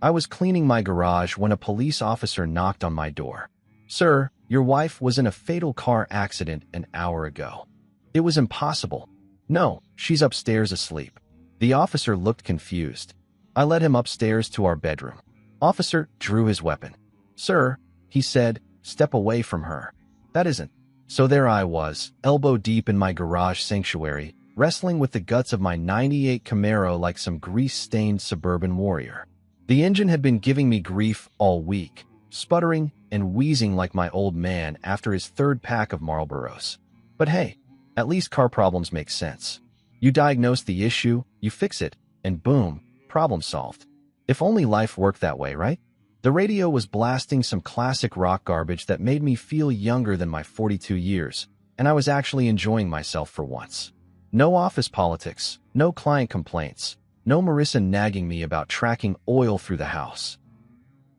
I was cleaning my garage when a police officer knocked on my door. "Sir, your wife was in a fatal car accident an hour ago." It was impossible. "No, she's upstairs asleep." The officer looked confused. I led him upstairs to our bedroom. Officer drew his weapon. "Sir," he said, "step away from her." That isn't. So there I was, elbow deep in my garage sanctuary, wrestling with the guts of my '98 Camaro like some grease-stained suburban warrior. The engine had been giving me grief all week, sputtering and wheezing like my old man after his third pack of Marlboros. But hey, at least car problems make sense. You diagnose the issue, you fix it, and boom, problem solved. If only life worked that way, right? The radio was blasting some classic rock garbage that made me feel younger than my 42 years, and I was actually enjoying myself for once. No office politics, no client complaints, no Marissa nagging me about tracking oil through the house.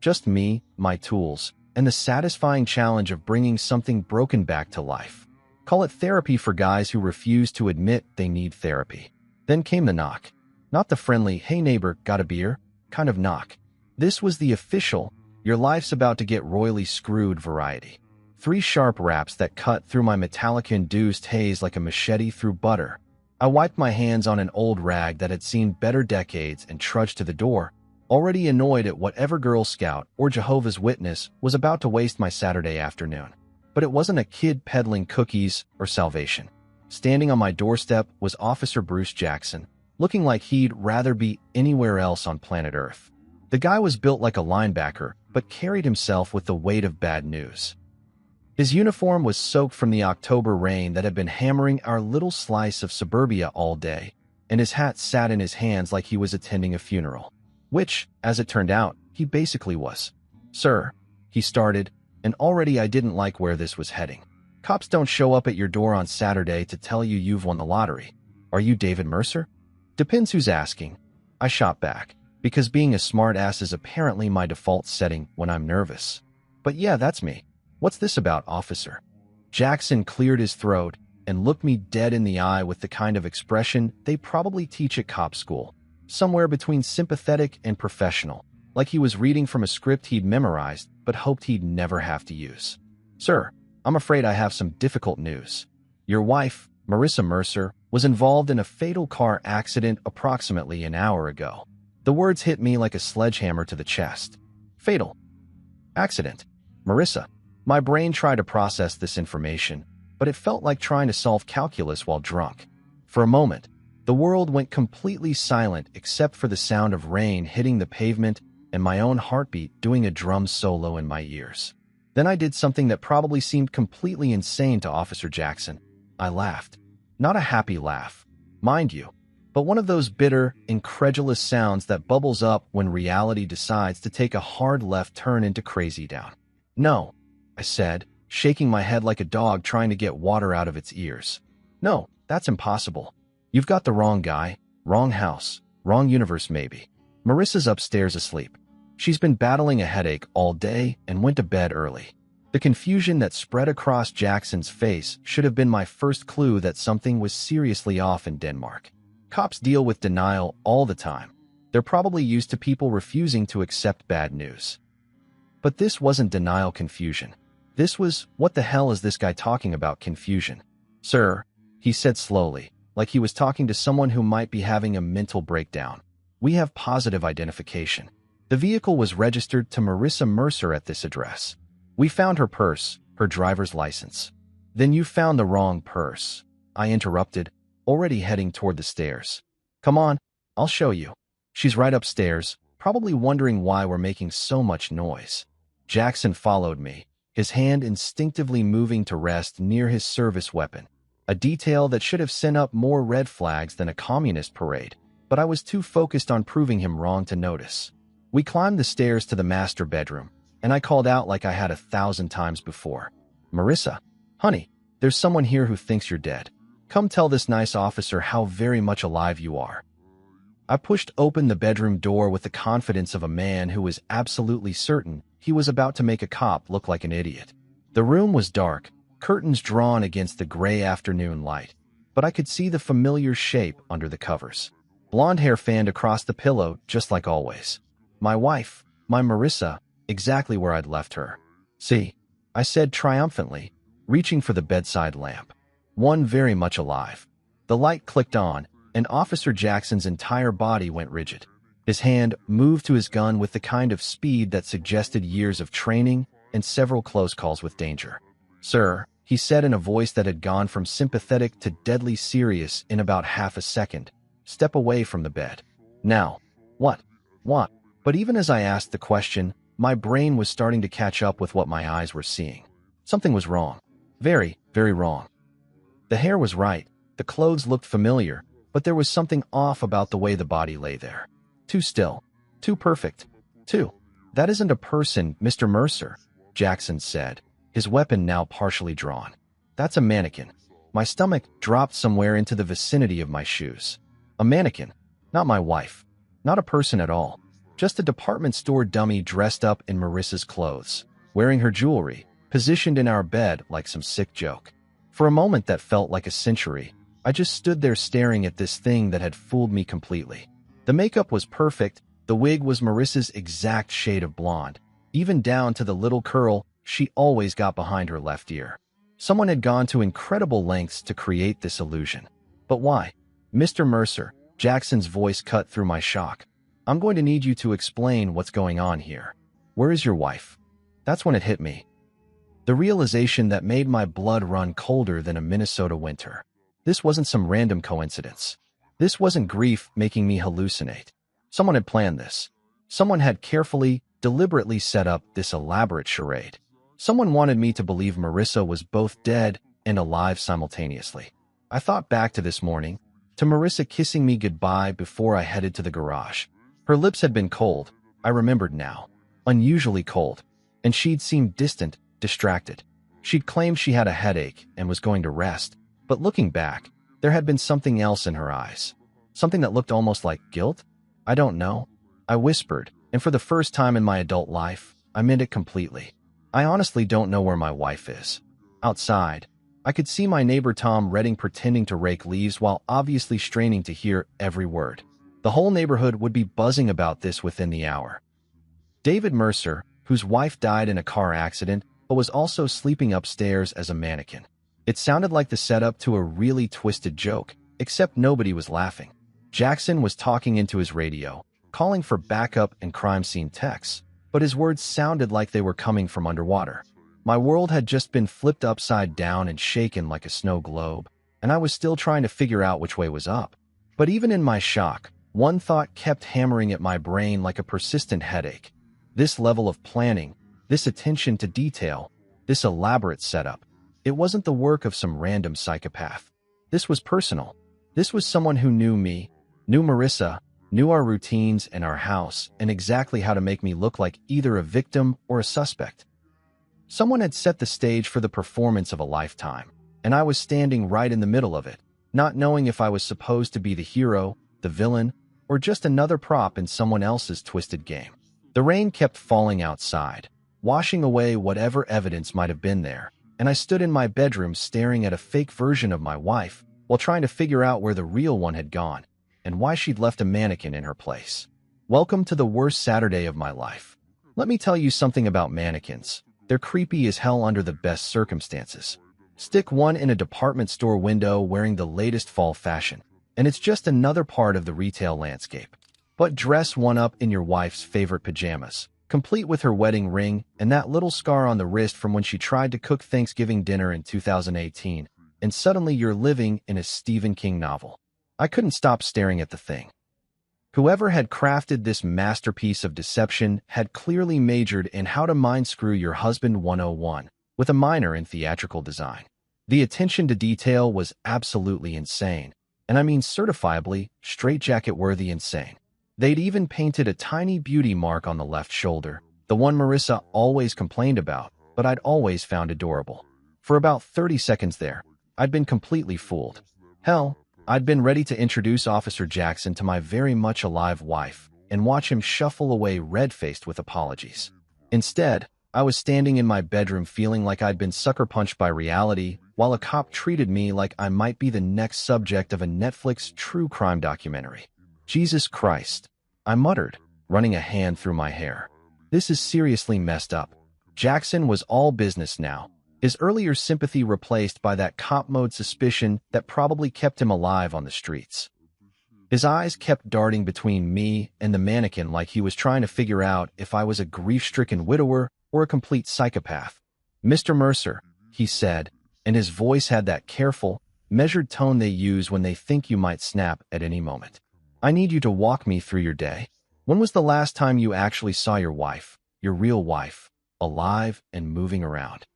Just me, my tools, and the satisfying challenge of bringing something broken back to life. Call it therapy for guys who refuse to admit they need therapy. Then came the knock. Not the friendly, "Hey neighbor, got a beer?" kind of knock. This was the official, "Your life's about to get royally screwed" variety. 3 sharp raps that cut through my metallic-induced haze like a machete through butter. I wiped my hands on an old rag that had seen better decades and trudged to the door, already annoyed at whatever Girl Scout or Jehovah's Witness was about to waste my Saturday afternoon. But it wasn't a kid peddling cookies or salvation. Standing on my doorstep was Officer Bruce Jackson, looking like he'd rather be anywhere else on planet Earth. The guy was built like a linebacker, but carried himself with the weight of bad news. His uniform was soaked from the October rain that had been hammering our little slice of suburbia all day, and his hat sat in his hands like he was attending a funeral. Which, as it turned out, he basically was. "Sir," he started, and already I didn't like where this was heading. "Cops don't show up at your door on Saturday to tell you you've won the lottery. Are you David Mercer?" "Depends who's asking." I shot back, because being a smartass is apparently my default setting when I'm nervous. "But yeah, that's me. What's this about, officer?" Jackson cleared his throat and looked me dead in the eye with the kind of expression they probably teach at cop school, somewhere between sympathetic and professional, like he was reading from a script he'd memorized but hoped he'd never have to use. "Sir, I'm afraid I have some difficult news. Your wife, Marissa Mercer, was involved in a fatal car accident approximately an hour ago." The words hit me like a sledgehammer to the chest. Fatal accident. Marissa. My brain tried to process this information, but it felt like trying to solve calculus while drunk. For a moment, the world went completely silent except for the sound of rain hitting the pavement and my own heartbeat doing a drum solo in my ears. Then I did something that probably seemed completely insane to Officer Jackson. I laughed. Not a happy laugh, mind you, but one of those bitter, incredulous sounds that bubbles up when reality decides to take a hard left turn into crazy town. "No," I said, shaking my head like a dog trying to get water out of its ears. "No, that's impossible. You've got the wrong guy, wrong house, wrong universe maybe. Marissa's upstairs asleep. She's been battling a headache all day and went to bed early." The confusion that spread across Jackson's face should have been my first clue that something was seriously off in Denmark. Cops deal with denial all the time. They're probably used to people refusing to accept bad news. But this wasn't denial confusion. This was, "What the hell is this guy talking about" confusion. "Sir," he said slowly, like he was talking to someone who might be having a mental breakdown, "we have positive identification. The vehicle was registered to Marissa Mercer at this address. We found her purse, her driver's license." "Then you found the wrong purse," I interrupted, already heading toward the stairs. "Come on, I'll show you." She's right upstairs, probably wondering why we're making so much noise. Jackson followed me, his hand instinctively moving to rest near his service weapon, a detail that should have sent up more red flags than a communist parade, but I was too focused on proving him wrong to notice. We climbed the stairs to the master bedroom, and I called out like I had 1,000 times before. "Marissa, honey, there's someone here who thinks you're dead. Come tell this nice officer how very much alive you are." I pushed open the bedroom door with the confidence of a man who was absolutely certain he was about to make a cop look like an idiot. The room was dark, curtains drawn against the gray afternoon light, but I could see the familiar shape under the covers. Blonde hair fanned across the pillow, just like always. My wife, my Marissa, exactly where I'd left her. See, I said triumphantly, reaching for the bedside lamp. One very much alive. The light clicked on, and Officer Jackson's entire body went rigid. His hand moved to his gun with the kind of speed that suggested years of training and several close calls with danger. "Sir," he said in a voice that had gone from sympathetic to deadly serious in about half a second, "step away from the bed. Now." What? But even as I asked the question, my brain was starting to catch up with what my eyes were seeing. Something was wrong. Very, very wrong. The hair was right, the clothes looked familiar, but there was something off about the way the body lay there. Too still. Too perfect. That isn't a person, Mr. Mercer, Jackson said, his weapon now partially drawn. That's a mannequin. My stomach dropped somewhere into the vicinity of my shoes. A mannequin. Not my wife. Not a person at all. Just a department store dummy dressed up in Marissa's clothes, wearing her jewelry, positioned in our bed like some sick joke. For a moment that felt like a century, I just stood there staring at this thing that had fooled me completely. The makeup was perfect, the wig was Marissa's exact shade of blonde, even down to the little curl she always got behind her left ear. Someone had gone to incredible lengths to create this illusion. But why? Mr. Mercer, Jackson's voice cut through my shock. I'm going to need you to explain what's going on here. Where is your wife? That's when it hit me. The realization that made my blood run colder than a Minnesota winter. This wasn't some random coincidence. This wasn't grief making me hallucinate. Someone had planned this. Someone had carefully, deliberately set up this elaborate charade. Someone wanted me to believe Marissa was both dead and alive simultaneously. I thought back to this morning, to Marissa kissing me goodbye before I headed to the garage. Her lips had been cold, I remembered now. Unusually cold. And she'd seemed distant, distracted. She'd claimed she had a headache and was going to rest. But looking back, there had been something else in her eyes. Something that looked almost like guilt? I don't know. I whispered, and for the first time in my adult life, I meant it completely. I honestly don't know where my wife is. Outside, I could see my neighbor Tom Redding pretending to rake leaves while obviously straining to hear every word. The whole neighborhood would be buzzing about this within the hour. David Mercer, whose wife died in a car accident, but was also sleeping upstairs as a mannequin. It sounded like the setup to a really twisted joke, except nobody was laughing. Jackson was talking into his radio, calling for backup and crime scene techs, but his words sounded like they were coming from underwater. My world had just been flipped upside down and shaken like a snow globe, and I was still trying to figure out which way was up. But even in my shock, one thought kept hammering at my brain like a persistent headache. This level of planning, this attention to detail, this elaborate setup, it wasn't the work of some random psychopath. This was personal. This was someone who knew me, knew Marissa, knew our routines and our house, and exactly how to make me look like either a victim or a suspect. Someone had set the stage for the performance of a lifetime, and I was standing right in the middle of it, not knowing if I was supposed to be the hero, the villain, or just another prop in someone else's twisted game. The rain kept falling outside, washing away whatever evidence might have been there, and I stood in my bedroom staring at a fake version of my wife while trying to figure out where the real one had gone and why she'd left a mannequin in her place. Welcome to the worst Saturday of my life. Let me tell you something about mannequins. They're creepy as hell under the best circumstances. Stick one in a department store window wearing the latest fall fashion, and it's just another part of the retail landscape. But dress one up in your wife's favorite pajamas, complete with her wedding ring and that little scar on the wrist from when she tried to cook Thanksgiving dinner in 2018, and suddenly you're living in a Stephen King novel. I couldn't stop staring at the thing. Whoever had crafted this masterpiece of deception had clearly majored in how to mind screw your husband 101, with a minor in theatrical design. The attention to detail was absolutely insane, and I mean certifiably, straitjacket-worthy insane. They'd even painted a tiny beauty mark on the left shoulder, the one Marissa always complained about, but I'd always found adorable. For about 30 seconds there, I'd been completely fooled. Hell, I'd been ready to introduce Officer Jackson to my very much alive wife and watch him shuffle away red-faced with apologies. Instead, I was standing in my bedroom feeling like I'd been sucker-punched by reality while a cop treated me like I might be the next subject of a Netflix true crime documentary. Jesus Christ, I muttered, running a hand through my hair. This is seriously messed up. Jackson was all business now, his earlier sympathy replaced by that cop-mode suspicion that probably kept him alive on the streets. His eyes kept darting between me and the mannequin like he was trying to figure out if I was a grief-stricken widower or a complete psychopath. "Mr. Mercer," he said, and his voice had that careful, measured tone they use when they think you might snap at any moment. "I need you to walk me through your day. When was the last time you actually saw your wife, your real wife, alive and moving around?"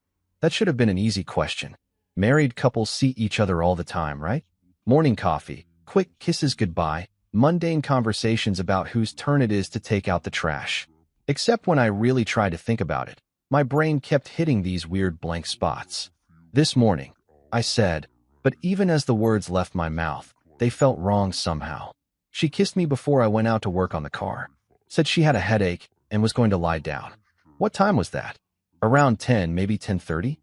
That should have been an easy question. Married couples see each other all the time, right? Morning coffee, quick kisses goodbye, mundane conversations about whose turn it is to take out the trash. Except when I really tried to think about it, my brain kept hitting these weird blank spots. "This morning," I said, but even as the words left my mouth, they felt wrong somehow. "She kissed me before I went out to work on the car. Said she had a headache and was going to lie down." What time was that? Around 10, maybe 10:30?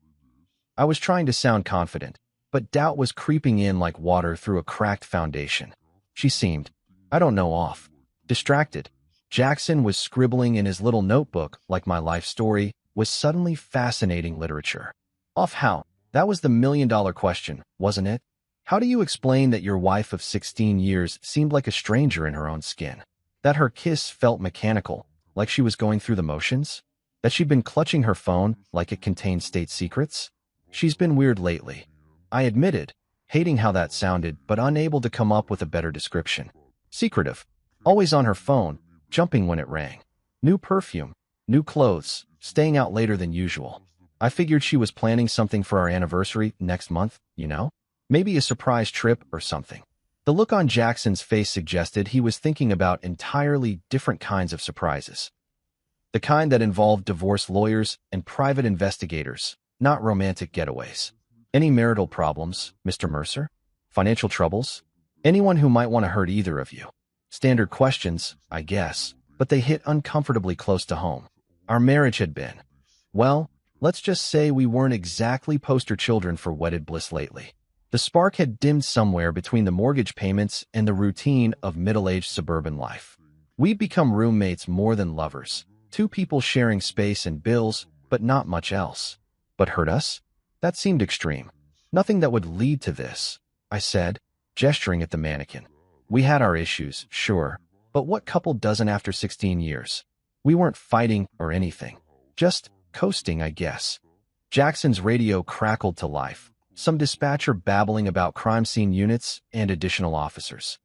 I was trying to sound confident, but doubt was creeping in like water through a cracked foundation. She seemed, I don't know, off. Distracted. Jackson was scribbling in his little notebook like my life story was suddenly fascinating literature. Off how? That was the million-dollar question, wasn't it? How do you explain that your wife of 16 years seemed like a stranger in her own skin? That her kiss felt mechanical, like she was going through the motions? That she'd been clutching her phone like it contained state secrets? She's been weird lately, I admitted, hating how that sounded but unable to come up with a better description. Secretive. Always on her phone, jumping when it rang. New perfume, new clothes, staying out later than usual. I figured she was planning something for our anniversary next month, you know? Maybe a surprise trip or something. The look on Jackson's face suggested he was thinking about entirely different kinds of surprises. The kind that involved divorce lawyers and private investigators, not romantic getaways. Any marital problems, Mr. Mercer? Financial troubles? Anyone who might want to hurt either of you? Standard questions, I guess, but they hit uncomfortably close to home. Our marriage had been, well, let's just say we weren't exactly poster children for wedded bliss lately. The spark had dimmed somewhere between the mortgage payments and the routine of middle-aged suburban life. We'd become roommates more than lovers, two people sharing space and bills, but not much else. But hurt us? That seemed extreme. Nothing that would lead to this, I said, gesturing at the mannequin. We had our issues, sure, but what couple doesn't after 16 years? We weren't fighting or anything. Just coasting, I guess. Jackson's radio crackled to life, some dispatcher babbling about crime scene units and additional officers.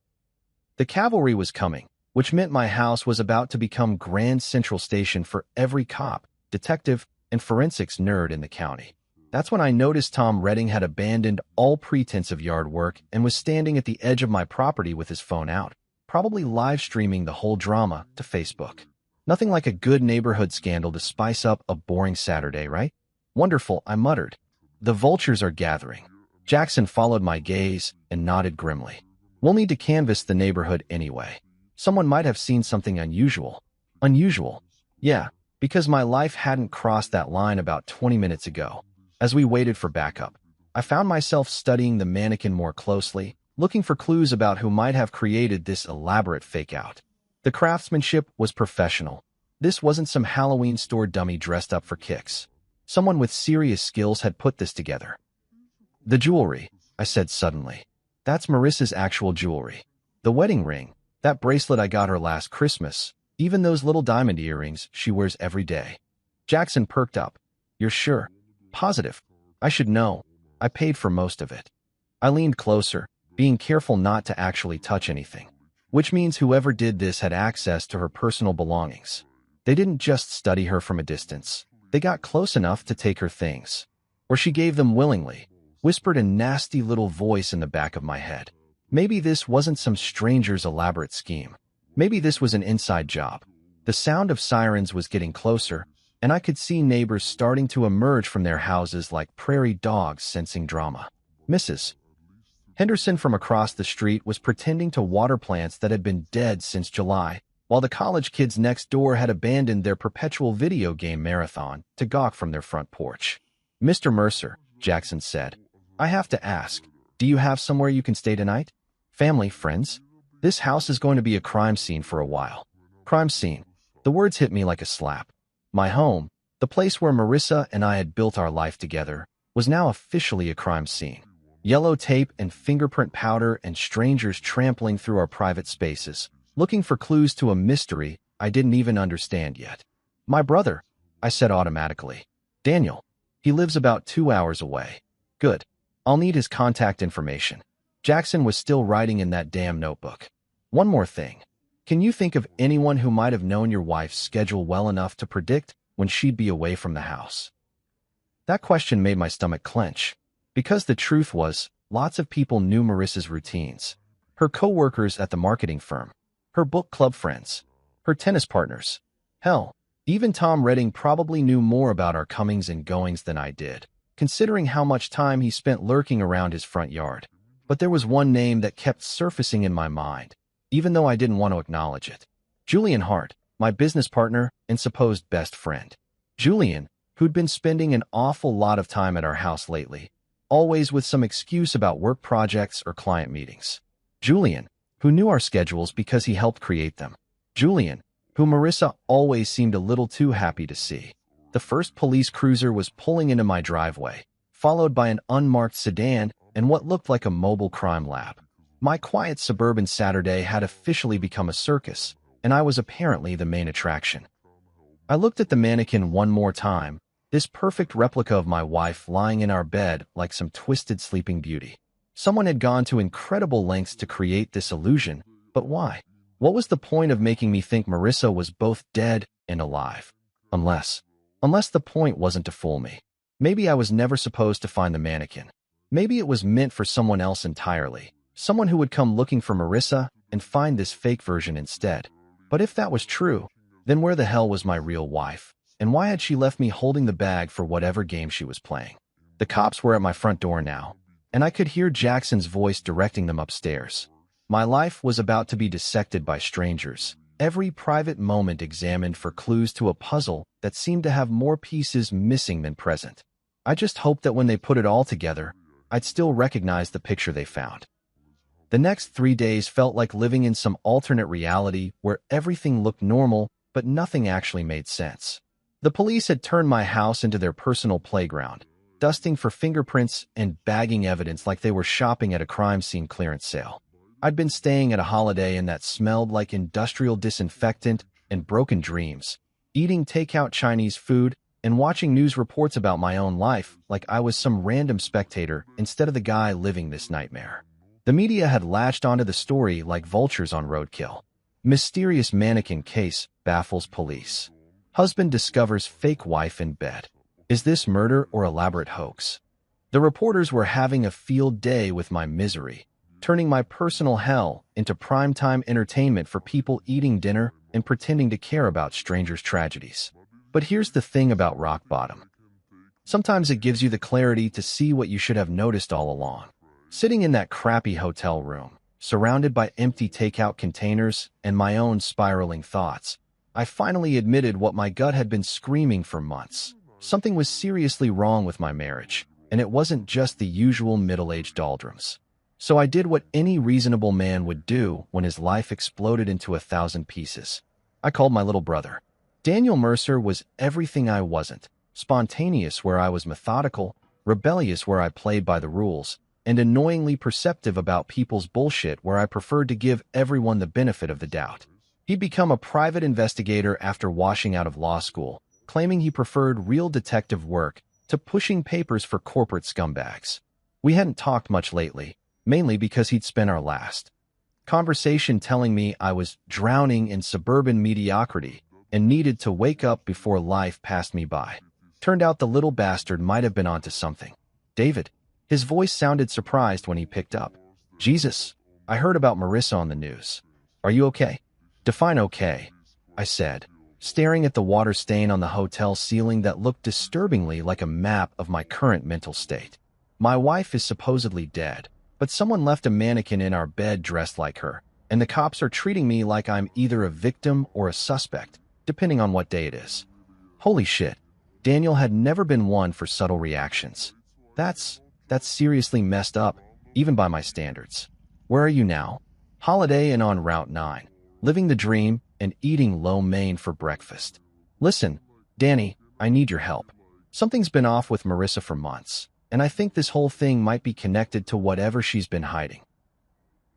The cavalry was coming, which meant my house was about to become Grand Central Station for every cop, detective, and forensics nerd in the county. That's when I noticed Tom Redding had abandoned all pretense of yard work and was standing at the edge of my property with his phone out, probably live streaming the whole drama to Facebook. Nothing like a good neighborhood scandal to spice up a boring Saturday, right? Wonderful, I muttered. The vultures are gathering. Jackson followed my gaze and nodded grimly. We'll need to canvass the neighborhood anyway. Someone might have seen something unusual. Unusual? Yeah, because my life hadn't crossed that line about 20 minutes ago. As we waited for backup, I found myself studying the mannequin more closely, looking for clues about who might have created this elaborate fake-out. The craftsmanship was professional. This wasn't some Halloween store dummy dressed up for kicks. Someone with serious skills had put this together. The jewelry, I said suddenly. That's Marissa's actual jewelry. The wedding ring, that bracelet I got her last Christmas, even those little diamond earrings she wears every day. Jackson perked up. You're sure? Positive. I should know. I paid for most of it. I leaned closer, being careful not to actually touch anything. Which means whoever did this had access to her personal belongings. They didn't just study her from a distance. They got close enough to take her things. Or she gave them willingly, whispered a nasty little voice in the back of my head. Maybe this wasn't some stranger's elaborate scheme. Maybe this was an inside job. The sound of sirens was getting closer, and I could see neighbors starting to emerge from their houses like prairie dogs sensing drama. Mrs. Henderson from across the street was pretending to water plants that had been dead since July, while the college kids next door had abandoned their perpetual video game marathon to gawk from their front porch. Mr. Mercer, Jackson said, I have to ask, do you have somewhere you can stay tonight? Family, friends? This house is going to be a crime scene for a while. Crime scene. The words hit me like a slap. My home, the place where Marissa and I had built our life together, was now officially a crime scene. Yellow tape and fingerprint powder and strangers trampling through our private spaces, looking for clues to a mystery I didn't even understand yet. My brother, I said automatically. Daniel. He lives about 2 hours away. Good. I'll need his contact information. Jackson was still writing in that damn notebook. One more thing. Can you think of anyone who might have known your wife's schedule well enough to predict when she'd be away from the house? That question made my stomach clench, because the truth was, lots of people knew Marissa's routines. Her co-workers at the marketing firm, her book club friends, her tennis partners. Hell, even Tom Redding probably knew more about our comings and goings than I did, considering how much time he spent lurking around his front yard. But there was one name that kept surfacing in my mind, even though I didn't want to acknowledge it. Julian Hart, my business partner and supposed best friend. Julian, who'd been spending an awful lot of time at our house lately, always with some excuse about work projects or client meetings. Julian, who knew our schedules because he helped create them. Julian, who Marissa always seemed a little too happy to see. The first police cruiser was pulling into my driveway, followed by an unmarked sedan and what looked like a mobile crime lab. My quiet suburban Saturday had officially become a circus, and I was apparently the main attraction. I looked at the mannequin one more time, this perfect replica of my wife lying in our bed like some twisted sleeping beauty. Someone had gone to incredible lengths to create this illusion, but why? What was the point of making me think Marissa was both dead and alive? Unless the point wasn't to fool me. Maybe I was never supposed to find the mannequin. Maybe it was meant for someone else entirely. Someone who would come looking for Marissa and find this fake version instead. But if that was true, then where the hell was my real wife? And why had she left me holding the bag for whatever game she was playing? The cops were at my front door now, and I could hear Jackson's voice directing them upstairs. My life was about to be dissected by strangers, every private moment examined for clues to a puzzle that seemed to have more pieces missing than present. I just hoped that when they put it all together, I'd still recognize the picture they found. The next 3 days felt like living in some alternate reality where everything looked normal, but nothing actually made sense. The police had turned my house into their personal playground, dusting for fingerprints and bagging evidence like they were shopping at a crime scene clearance sale. I'd been staying at a Holiday Inn that smelled like industrial disinfectant and broken dreams, eating takeout Chinese food and watching news reports about my own life like I was some random spectator instead of the guy living this nightmare. The media had latched onto the story like vultures on roadkill. Mysterious mannequin case baffles police. Husband discovers fake wife in bed. Is this murder or elaborate hoax? The reporters were having a field day with my misery, turning my personal hell into primetime entertainment for people eating dinner and pretending to care about strangers' tragedies. But here's the thing about rock bottom. Sometimes it gives you the clarity to see what you should have noticed all along. Sitting in that crappy hotel room, surrounded by empty takeout containers and my own spiraling thoughts, I finally admitted what my gut had been screaming for months. Something was seriously wrong with my marriage, and it wasn't just the usual middle-aged doldrums. So I did what any reasonable man would do when his life exploded into 1,000 pieces. I called my little brother. Daniel Mercer was everything I wasn't, spontaneous where I was methodical, rebellious where I played by the rules, and annoyingly perceptive about people's bullshit where I preferred to give everyone the benefit of the doubt. He'd become a private investigator after washing out of law school, claiming he preferred real detective work to pushing papers for corporate scumbags. We hadn't talked much lately, mainly because he'd spent our last conversation telling me I was drowning in suburban mediocrity and needed to wake up before life passed me by. Turned out the little bastard might have been onto something. David. His voice sounded surprised when he picked up. Jesus, I heard about Marissa on the news. Are you okay? Define okay, I said, staring at the water stain on the hotel ceiling that looked disturbingly like a map of my current mental state. My wife is supposedly dead, but someone left a mannequin in our bed dressed like her, and the cops are treating me like I'm either a victim or a suspect, depending on what day it is. Holy shit, Daniel had never been one for subtle reactions. That's seriously messed up, even by my standards. Where are you now? Holiday Inn on Route 9. Living the dream, and eating lo mein for breakfast. Listen, Danny, I need your help. Something's been off with Marissa for months, and I think this whole thing might be connected to whatever she's been hiding.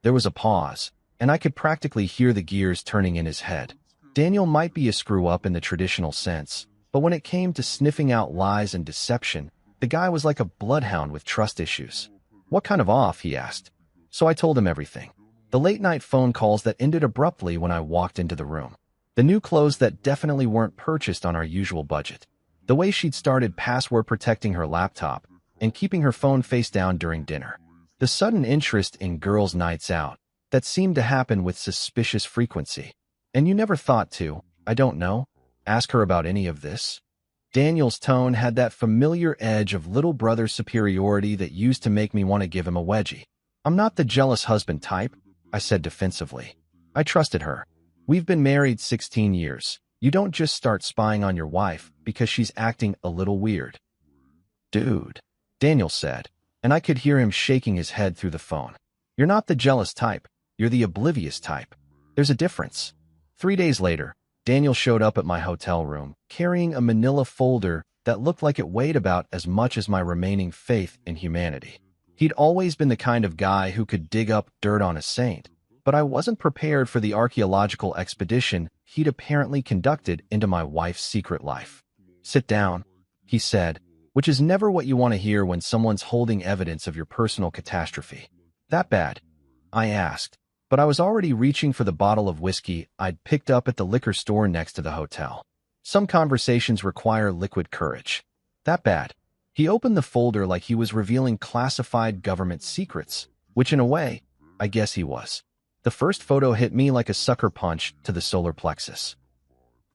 There was a pause, and I could practically hear the gears turning in his head. Daniel might be a screw-up in the traditional sense, but when it came to sniffing out lies and deception, the guy was like a bloodhound with trust issues. What kind of off, he asked. So I told him everything. The late-night phone calls that ended abruptly when I walked into the room. The new clothes that definitely weren't purchased on our usual budget. The way she'd started password protecting her laptop and keeping her phone face down during dinner. The sudden interest in girls' nights out that seemed to happen with suspicious frequency. And you never thought to, I don't know, ask her about any of this? Daniel's tone had that familiar edge of little brother superiority that used to make me want to give him a wedgie. I'm not the jealous husband type, I said defensively. I trusted her. We've been married 16 years. You don't just start spying on your wife because she's acting a little weird. Dude, Daniel said, and I could hear him shaking his head through the phone. You're not the jealous type. You're the oblivious type. There's a difference. 3 days later, Daniel showed up at my hotel room, carrying a manila folder that looked like it weighed about as much as my remaining faith in humanity. He'd always been the kind of guy who could dig up dirt on a saint, but I wasn't prepared for the archaeological expedition he'd apparently conducted into my wife's secret life. Sit down, he said, which is never what you want to hear when someone's holding evidence of your personal catastrophe. That bad? I asked, but I was already reaching for the bottle of whiskey I'd picked up at the liquor store next to the hotel. Some conversations require liquid courage. That bad? He opened the folder like he was revealing classified government secrets, which in a way, I guess he was. The first photo hit me like a sucker punch to the solar plexus.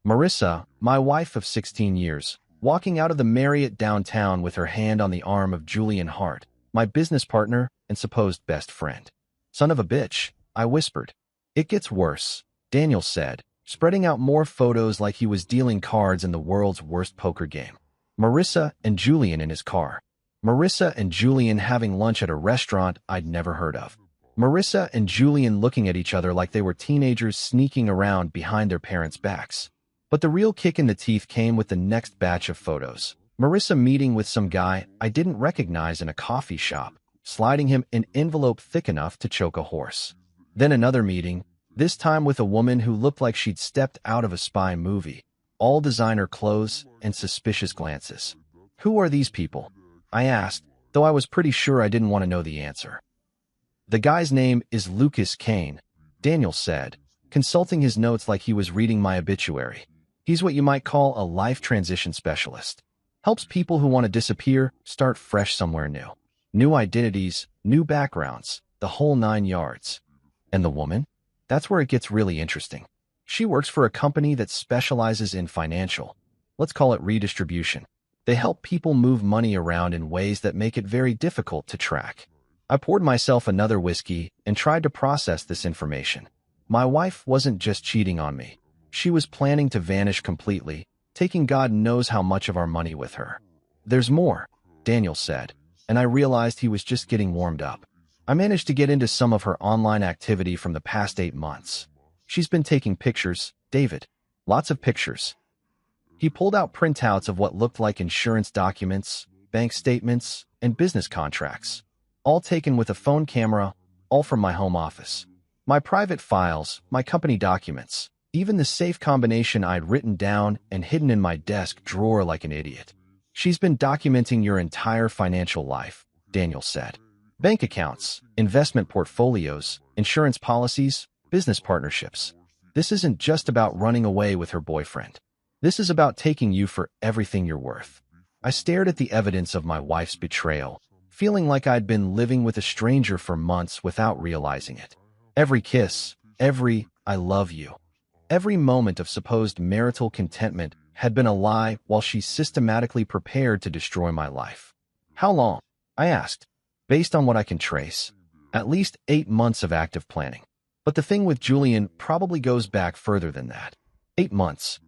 Marissa, my wife of 16 years, walking out of the Marriott downtown with her hand on the arm of Julian Hart, my business partner and supposed best friend. Son of a bitch, I whispered. It gets worse, Daniel said, spreading out more photos like he was dealing cards in the world's worst poker game. Marissa and Julian in his car. Marissa and Julian having lunch at a restaurant I'd never heard of. Marissa and Julian looking at each other like they were teenagers sneaking around behind their parents' backs. But the real kick in the teeth came with the next batch of photos. Marissa meeting with some guy I didn't recognize in a coffee shop, sliding him an envelope thick enough to choke a horse. Then another meeting, this time with a woman who looked like she'd stepped out of a spy movie, all designer clothes and suspicious glances. Who are these people? I asked, though I was pretty sure I didn't want to know the answer. The guy's name is Lucas Kane, Daniel said, consulting his notes like he was reading my obituary. He's what you might call a life transition specialist. Helps people who want to disappear start fresh somewhere new. New identities, new backgrounds, the whole 9 yards. And the woman? That's where it gets really interesting. She works for a company that specializes in financial, let's call it redistribution. They help people move money around in ways that make it very difficult to track. I poured myself another whiskey and tried to process this information. My wife wasn't just cheating on me. She was planning to vanish completely, taking God knows how much of our money with her. There's more, Daniel said, and I realized he was just getting warmed up. I managed to get into some of her online activity from the past 8 months. She's been taking pictures, David. Lots of pictures. He pulled out printouts of what looked like insurance documents, bank statements, and business contracts. All taken with a phone camera, all from my home office. My private files, my company documents, even the safe combination I'd written down and hidden in my desk drawer like an idiot. She's been documenting your entire financial life, Daniel said. Bank accounts, investment portfolios, insurance policies, business partnerships. This isn't just about running away with her boyfriend. This is about taking you for everything you're worth. I stared at the evidence of my wife's betrayal, feeling like I'd been living with a stranger for months without realizing it. Every kiss, every "I love you," every moment of supposed marital contentment had been a lie while she systematically prepared to destroy my life. How long? I asked. Based on what I can trace, at least 8 months of active planning. But the thing with Julian probably goes back further than that. 8 months.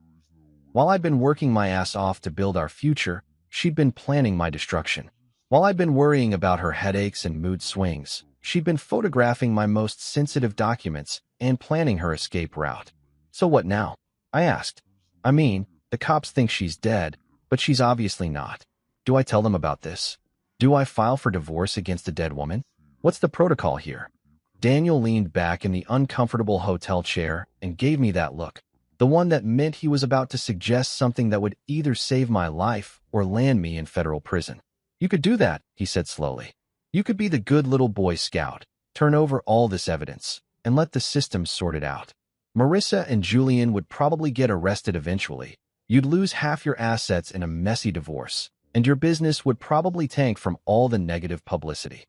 While I'd been working my ass off to build our future, she'd been planning my destruction. While I'd been worrying about her headaches and mood swings, she'd been photographing my most sensitive documents and planning her escape route. So what now? I asked. I mean, the cops think she's dead, but she's obviously not. Do I tell them about this? Do I file for divorce against a dead woman? What's the protocol here? Daniel leaned back in the uncomfortable hotel chair and gave me that look, the one that meant he was about to suggest something that would either save my life or land me in federal prison. You could do that, he said slowly. You could be the good little Boy Scout, turn over all this evidence, and let the system sort it out. Marissa and Julian would probably get arrested eventually. You'd lose half your assets in a messy divorce, and your business would probably tank from all the negative publicity.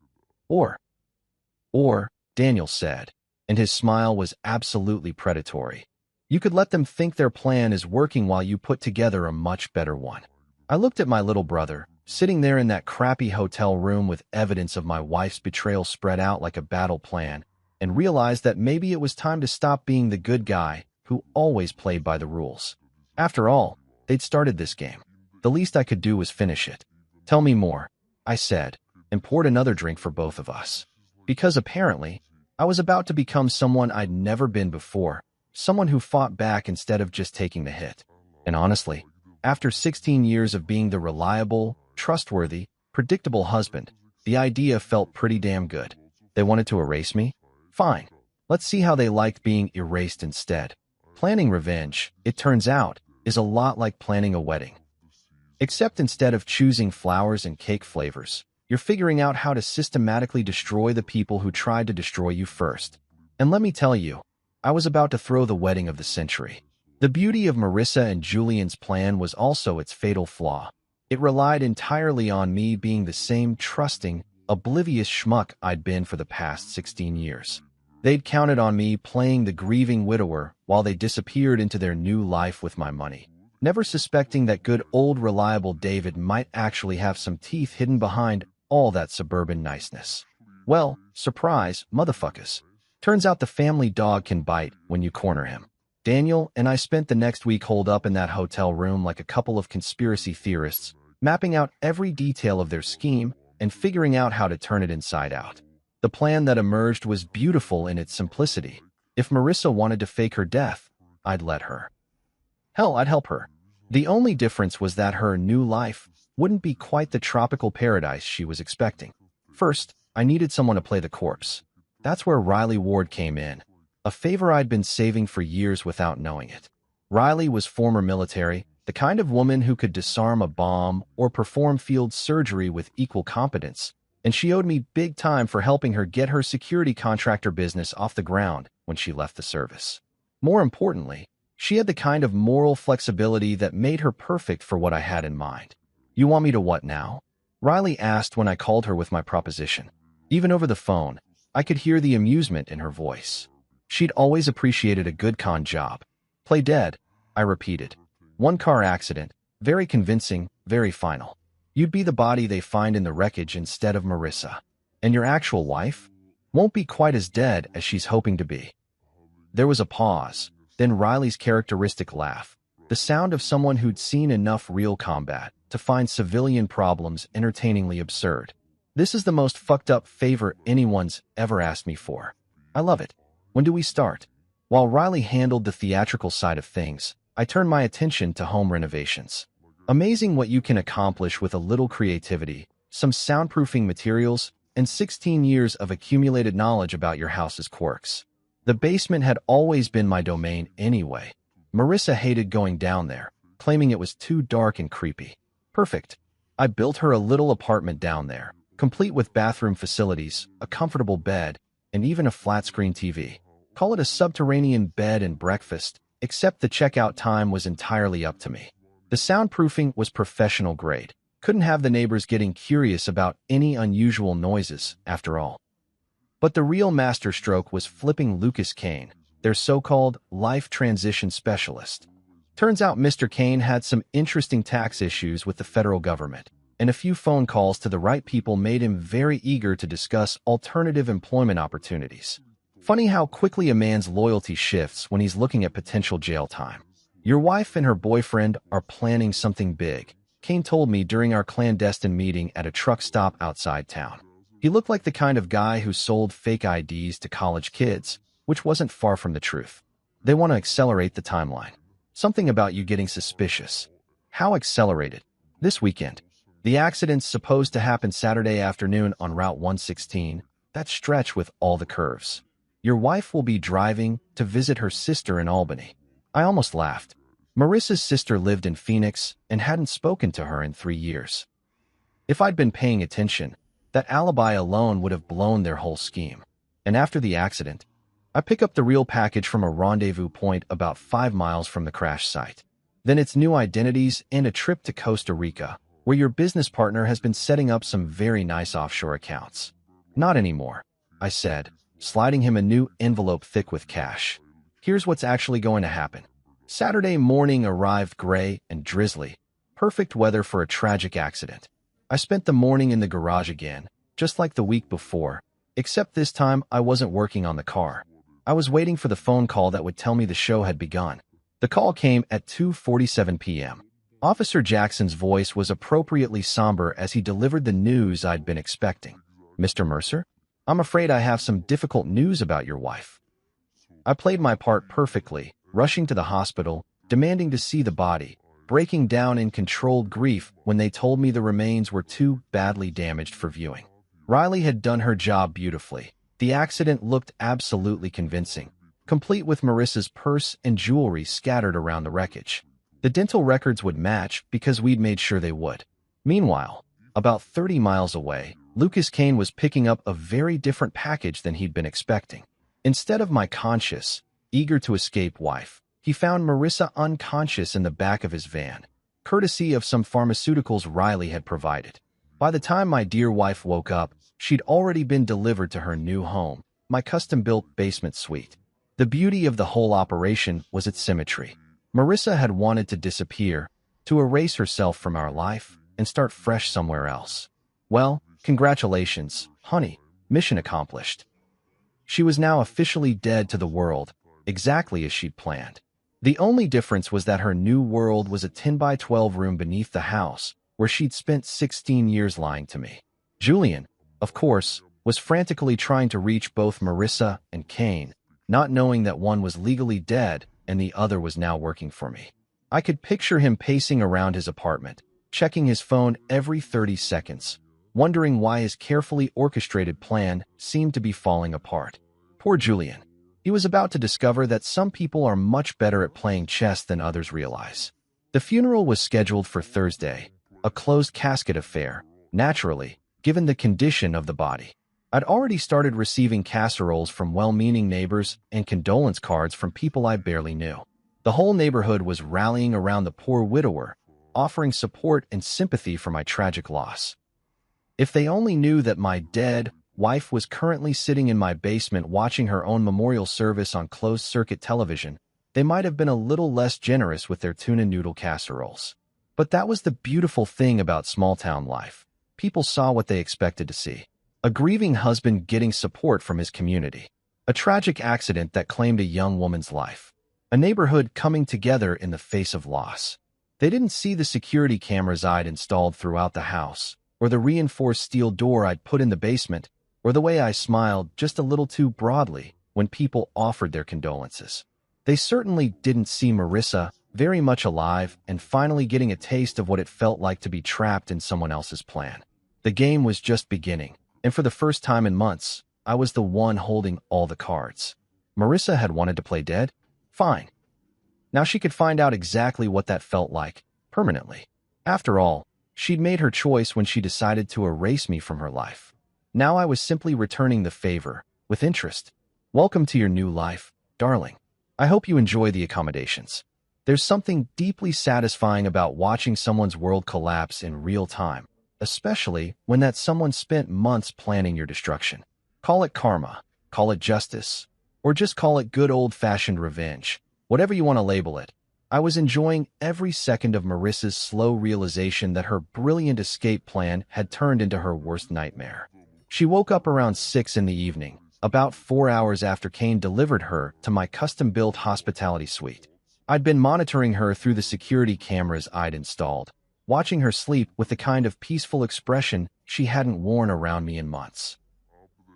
Or, Daniel said, and his smile was absolutely predatory. You could let them think their plan is working while you put together a much better one. I looked at my little brother, sitting there in that crappy hotel room with evidence of my wife's betrayal spread out like a battle plan, and realized that maybe it was time to stop being the good guy who always played by the rules. After all, they'd started this game. The least I could do was finish it. Tell me more, I said, and poured another drink for both of us. Because apparently, I was about to become someone I'd never been before, someone who fought back instead of just taking the hit. And honestly, after 16 years of being the reliable, trustworthy, predictable husband, the idea felt pretty damn good. They wanted to erase me? Fine. Let's see how they liked being erased instead. Planning revenge, it turns out, is a lot like planning a wedding. Except instead of choosing flowers and cake flavors, you're figuring out how to systematically destroy the people who tried to destroy you first. And let me tell you, I was about to throw the wedding of the century. The beauty of Marissa and Julian's plan was also its fatal flaw. It relied entirely on me being the same trusting, oblivious schmuck I'd been for the past 16 years. They'd counted on me playing the grieving widower while they disappeared into their new life with my money, never suspecting that good old reliable David might actually have some teeth hidden behind all that suburban niceness. Well, surprise, motherfuckers. Turns out the family dog can bite when you corner him. Daniel and I spent the next week holed up in that hotel room like a couple of conspiracy theorists, mapping out every detail of their scheme and figuring out how to turn it inside out. The plan that emerged was beautiful in its simplicity. If Marissa wanted to fake her death, I'd let her. Hell, I'd help her. The only difference was that her new life wouldn't be quite the tropical paradise she was expecting. First, I needed someone to play the corpse. That's where Riley Ward came in, a favor I'd been saving for years without knowing it. Riley was former military, the kind of woman who could disarm a bomb or perform field surgery with equal competence, and she owed me big time for helping her get her security contractor business off the ground when she left the service. More importantly, she had the kind of moral flexibility that made her perfect for what I had in mind. You want me to what now? Riley asked when I called her with my proposition. Even over the phone, I could hear the amusement in her voice. She'd always appreciated a good con job. Play dead, I repeated. One car accident, very convincing, very final. You'd be the body they find in the wreckage instead of Marissa. And your actual wife won't be quite as dead as she's hoping to be. There was a pause, then Riley's characteristic laugh, the sound of someone who'd seen enough real combat to find civilian problems entertainingly absurd. This is the most fucked up favor anyone's ever asked me for. I love it. When do we start? While Riley handled the theatrical side of things, I turned my attention to home renovations. Amazing what you can accomplish with a little creativity, some soundproofing materials, and 16 years of accumulated knowledge about your house's quirks. The basement had always been my domain anyway. Marissa hated going down there, claiming it was too dark and creepy. Perfect. I built her a little apartment down there, complete with bathroom facilities, a comfortable bed, and even a flat-screen TV. Call it a subterranean bed and breakfast, except the checkout time was entirely up to me. The soundproofing was professional grade. Couldn't have the neighbors getting curious about any unusual noises, after all. But the real masterstroke was flipping Lucas Kane, their so-called life transition specialist. Turns out Mr. Kane had some interesting tax issues with the federal government, and a few phone calls to the right people made him very eager to discuss alternative employment opportunities. Funny how quickly a man's loyalty shifts when he's looking at potential jail time. Your wife and her boyfriend are planning something big, Kane told me during our clandestine meeting at a truck stop outside town. He looked like the kind of guy who sold fake IDs to college kids, which wasn't far from the truth. They want to accelerate the timeline. Something about you getting suspicious. How accelerated? This weekend. The accident's supposed to happen Saturday afternoon on Route 116, that stretch with all the curves. Your wife will be driving to visit her sister in Albany. I almost laughed. Marissa's sister lived in Phoenix and hadn't spoken to her in 3 years. If I'd been paying attention, that alibi alone would have blown their whole scheme. And after the accident, I pick up the real package from a rendezvous point about 5 miles from the crash site. Then it's new identities and a trip to Costa Rica, where your business partner has been setting up some very nice offshore accounts. Not anymore, I said, sliding him a new envelope thick with cash. Here's what's actually going to happen. Saturday morning arrived gray and drizzly, perfect weather for a tragic accident. I spent the morning in the garage again, just like the week before, except this time I wasn't working on the car. I was waiting for the phone call that would tell me the show had begun. The call came at 2:47 p.m. Officer Jackson's voice was appropriately somber as he delivered the news I'd been expecting. Mr. Mercer, I'm afraid I have some difficult news about your wife. I played my part perfectly, rushing to the hospital, demanding to see the body, breaking down in controlled grief when they told me the remains were too badly damaged for viewing. Riley had done her job beautifully. The accident looked absolutely convincing, complete with Marissa's purse and jewelry scattered around the wreckage. The dental records would match because we'd made sure they would. Meanwhile, about 30 miles away, Lucas Kane was picking up a very different package than he'd been expecting. Instead of my conscious, eager to escape wife, he found Marissa unconscious in the back of his van, courtesy of some pharmaceuticals Riley had provided. By the time my dear wife woke up, she'd already been delivered to her new home, my custom-built basement suite. The beauty of the whole operation was its symmetry. Marissa had wanted to disappear, to erase herself from our life, and start fresh somewhere else. Well, congratulations, honey, mission accomplished. She was now officially dead to the world, exactly as she'd planned. The only difference was that her new world was a 10 by 12 room beneath the house, where she'd spent 16 years lying to me. Julian, of course, was frantically trying to reach both Marissa and Kane, not knowing that one was legally dead and the other was now working for me. I could picture him pacing around his apartment, checking his phone every 30 seconds, wondering why his carefully orchestrated plan seemed to be falling apart. Poor Julian. He was about to discover that some people are much better at playing chess than others realize. The funeral was scheduled for Thursday, a closed casket affair, naturally, given the condition of the body. I'd already started receiving casseroles from well-meaning neighbors and condolence cards from people I barely knew. The whole neighborhood was rallying around the poor widower, offering support and sympathy for my tragic loss. If they only knew that my dead wife was currently sitting in my basement watching her own memorial service on closed-circuit television, they might have been a little less generous with their tuna noodle casseroles. But that was the beautiful thing about small-town life. People saw what they expected to see. A grieving husband getting support from his community. A tragic accident that claimed a young woman's life. A neighborhood coming together in the face of loss. They didn't see the security cameras I'd installed throughout the house, or the reinforced steel door I'd put in the basement, or the way I smiled just a little too broadly when people offered their condolences. They certainly didn't see Marissa, very much alive and finally getting a taste of what it felt like to be trapped in someone else's plan. The game was just beginning. And for the first time in months, I was the one holding all the cards. Marissa had wanted to play dead? Fine. Now she could find out exactly what that felt like, permanently. After all, she'd made her choice when she decided to erase me from her life. Now I was simply returning the favor, with interest. Welcome to your new life, darling. I hope you enjoy the accommodations. There's something deeply satisfying about watching someone's world collapse in real time, especially when that someone spent months planning your destruction. Call it karma, call it justice, or just call it good old-fashioned revenge. Whatever you want to label it. I was enjoying every second of Marissa's slow realization that her brilliant escape plan had turned into her worst nightmare. She woke up around 6 in the evening, about 4 hours after Kane delivered her to my custom-built hospitality suite. I'd been monitoring her through the security cameras I'd installed, watching her sleep with the kind of peaceful expression she hadn't worn around me in months.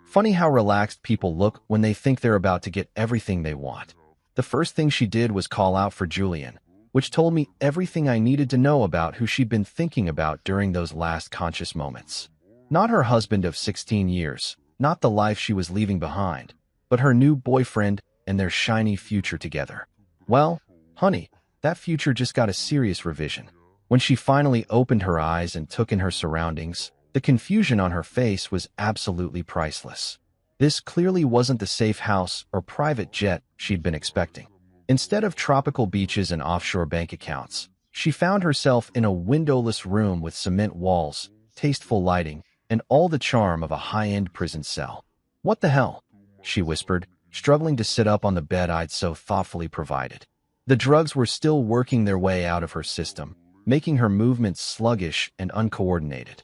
Funny how relaxed people look when they think they're about to get everything they want. The first thing she did was call out for Julian, which told me everything I needed to know about who she'd been thinking about during those last conscious moments. Not her husband of 16 years, not the life she was leaving behind, but her new boyfriend and their shiny future together. Well, honey, that future just got a serious revision. When she finally opened her eyes and took in her surroundings, the confusion on her face was absolutely priceless. This clearly wasn't the safe house or private jet she'd been expecting. Instead of tropical beaches and offshore bank accounts, she found herself in a windowless room with cement walls, tasteful lighting, and all the charm of a high-end prison cell. "What the hell?" she whispered, struggling to sit up on the bed I'd so thoughtfully provided. The drugs were still working their way out of her system, making her movements sluggish and uncoordinated.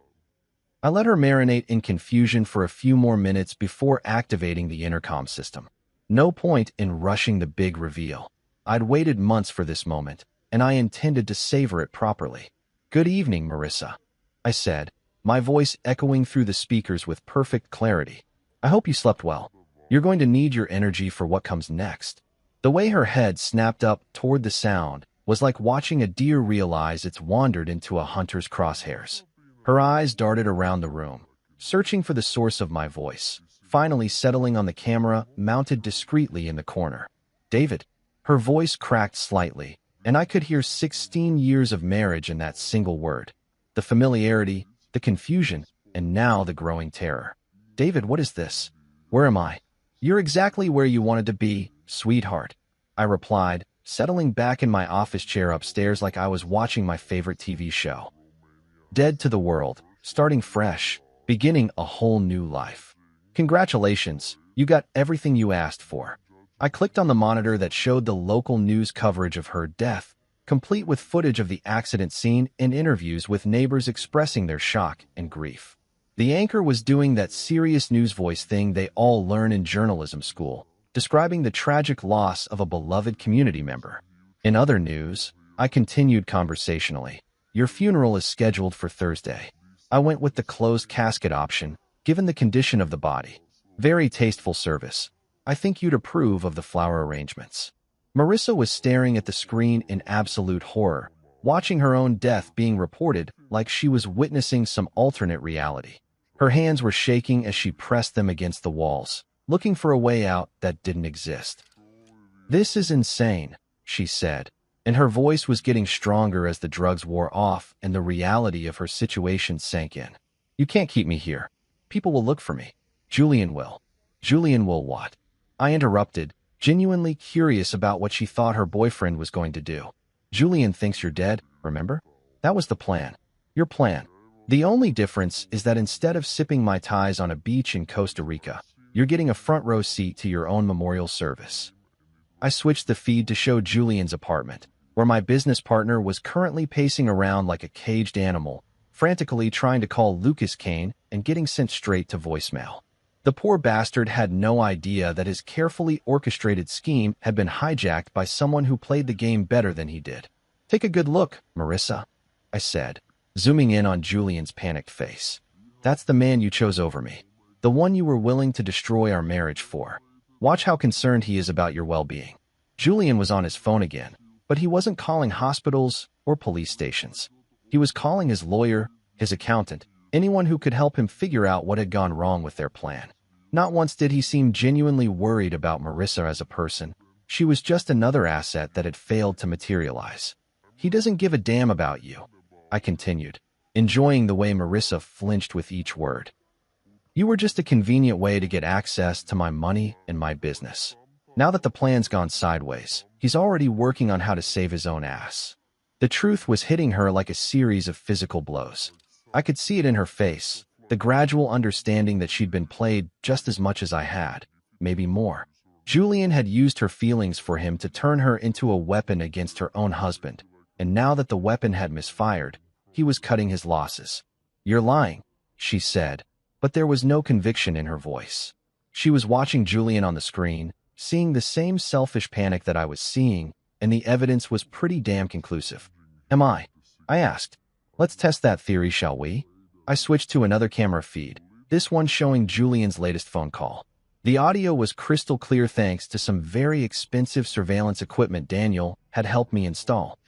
I let her marinate in confusion for a few more minutes before activating the intercom system. No point in rushing the big reveal. I'd waited months for this moment, and I intended to savor it properly. "Good evening, Marissa," I said, my voice echoing through the speakers with perfect clarity. "I hope you slept well. You're going to need your energy for what comes next." The way her head snapped up toward the sound was like watching a deer realize it's wandered into a hunter's crosshairs. Her eyes darted around the room, searching for the source of my voice, finally settling on the camera mounted discreetly in the corner. "David." Her voice cracked slightly, and I could hear 16 years of marriage in that single word. The familiarity, the confusion, and now the growing terror. "David, what is this? Where am I?" "You're exactly where you wanted to be, sweetheart," I replied, settling back in my office chair upstairs like I was watching my favorite TV show. Dead to the world, starting fresh, beginning a whole new life. "Congratulations, you got everything you asked for." I clicked on the monitor that showed the local news coverage of her death, complete with footage of the accident scene and interviews with neighbors expressing their shock and grief. The anchor was doing that serious news voice thing they all learn in journalism school, describing the tragic loss of a beloved community member. In other news, I continued conversationally. "Your funeral is scheduled for Thursday." I went with the closed casket option, given the condition of the body. "Very tasteful service. I think you'd approve of the flower arrangements." Marissa was staring at the screen in absolute horror, watching her own death being reported like she was witnessing some alternate reality. Her hands were shaking as she pressed them against the walls, looking for a way out that didn't exist. "This is insane," she said, and her voice was getting stronger as the drugs wore off and the reality of her situation sank in. "You can't keep me here. People will look for me. Julian will." "Julian will what?" I interrupted, genuinely curious about what she thought her boyfriend was going to do. "Julian thinks you're dead, remember? That was the plan. Your plan. The only difference is that instead of sipping Mai Tais on a beach in Costa Rica, you're getting a front row seat to your own memorial service." I switched the feed to show Julian's apartment, where my business partner was currently pacing around like a caged animal, frantically trying to call Lucas Kane and getting sent straight to voicemail. The poor bastard had no idea that his carefully orchestrated scheme had been hijacked by someone who played the game better than he did. "Take a good look, Marissa," I said, zooming in on Julian's panicked face. "That's the man you chose over me. The one you were willing to destroy our marriage for. Watch how concerned he is about your well-being." Julian was on his phone again, but he wasn't calling hospitals or police stations. He was calling his lawyer, his accountant, anyone who could help him figure out what had gone wrong with their plan. Not once did he seem genuinely worried about Marissa as a person. She was just another asset that had failed to materialize. "He doesn't give a damn about you," I continued, enjoying the way Marissa flinched with each word. "You were just a convenient way to get access to my money and my business. Now that the plan's gone sideways, he's already working on how to save his own ass." The truth was hitting her like a series of physical blows. I could see it in her face, the gradual understanding that she'd been played just as much as I had, maybe more. Julian had used her feelings for him to turn her into a weapon against her own husband, and now that the weapon had misfired, he was cutting his losses. "You're lying," she said, but there was no conviction in her voice. She was watching Julian on the screen, seeing the same selfish panic that I was seeing, and the evidence was pretty damn conclusive. "Am I?" I asked. "Let's test that theory, shall we?" I switched to another camera feed, this one showing Julian's latest phone call. The audio was crystal clear thanks to some very expensive surveillance equipment Daniel had helped me install.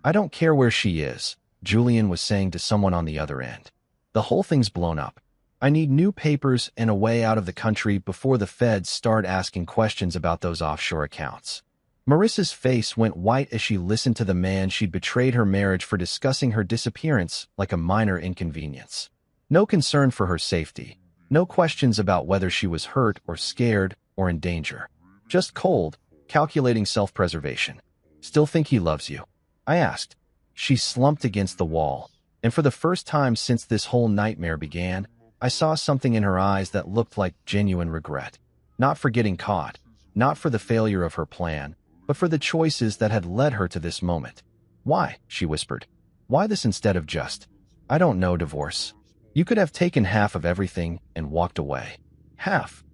I don't care where she is, Julian was saying to someone on the other end. The whole thing's blown up. I need new papers and a way out of the country before the feds start asking questions about those offshore accounts. Marissa's face went white as she listened to the man she'd betrayed her marriage for discussing her disappearance like a minor inconvenience. No concern for her safety. No questions about whether she was hurt or scared or in danger. Just cold, calculating self-preservation. Still think he loves you? I asked. She slumped against the wall, and for the first time since this whole nightmare began, I saw something in her eyes that looked like genuine regret. Not for getting caught, not for the failure of her plan, but for the choices that had led her to this moment. Why? She whispered. Why this instead of just, I don't know, divorce? You could have taken half of everything and walked away. Half?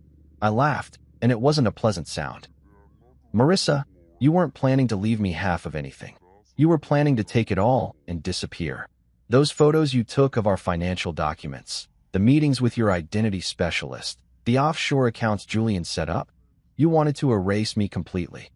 I laughed, and it wasn't a pleasant sound. Marissa, you weren't planning to leave me half of anything. You were planning to take it all and disappear. Those photos you took of our financial documents, the meetings with your identity specialist, the offshore accounts Julian set up, you wanted to erase me completely.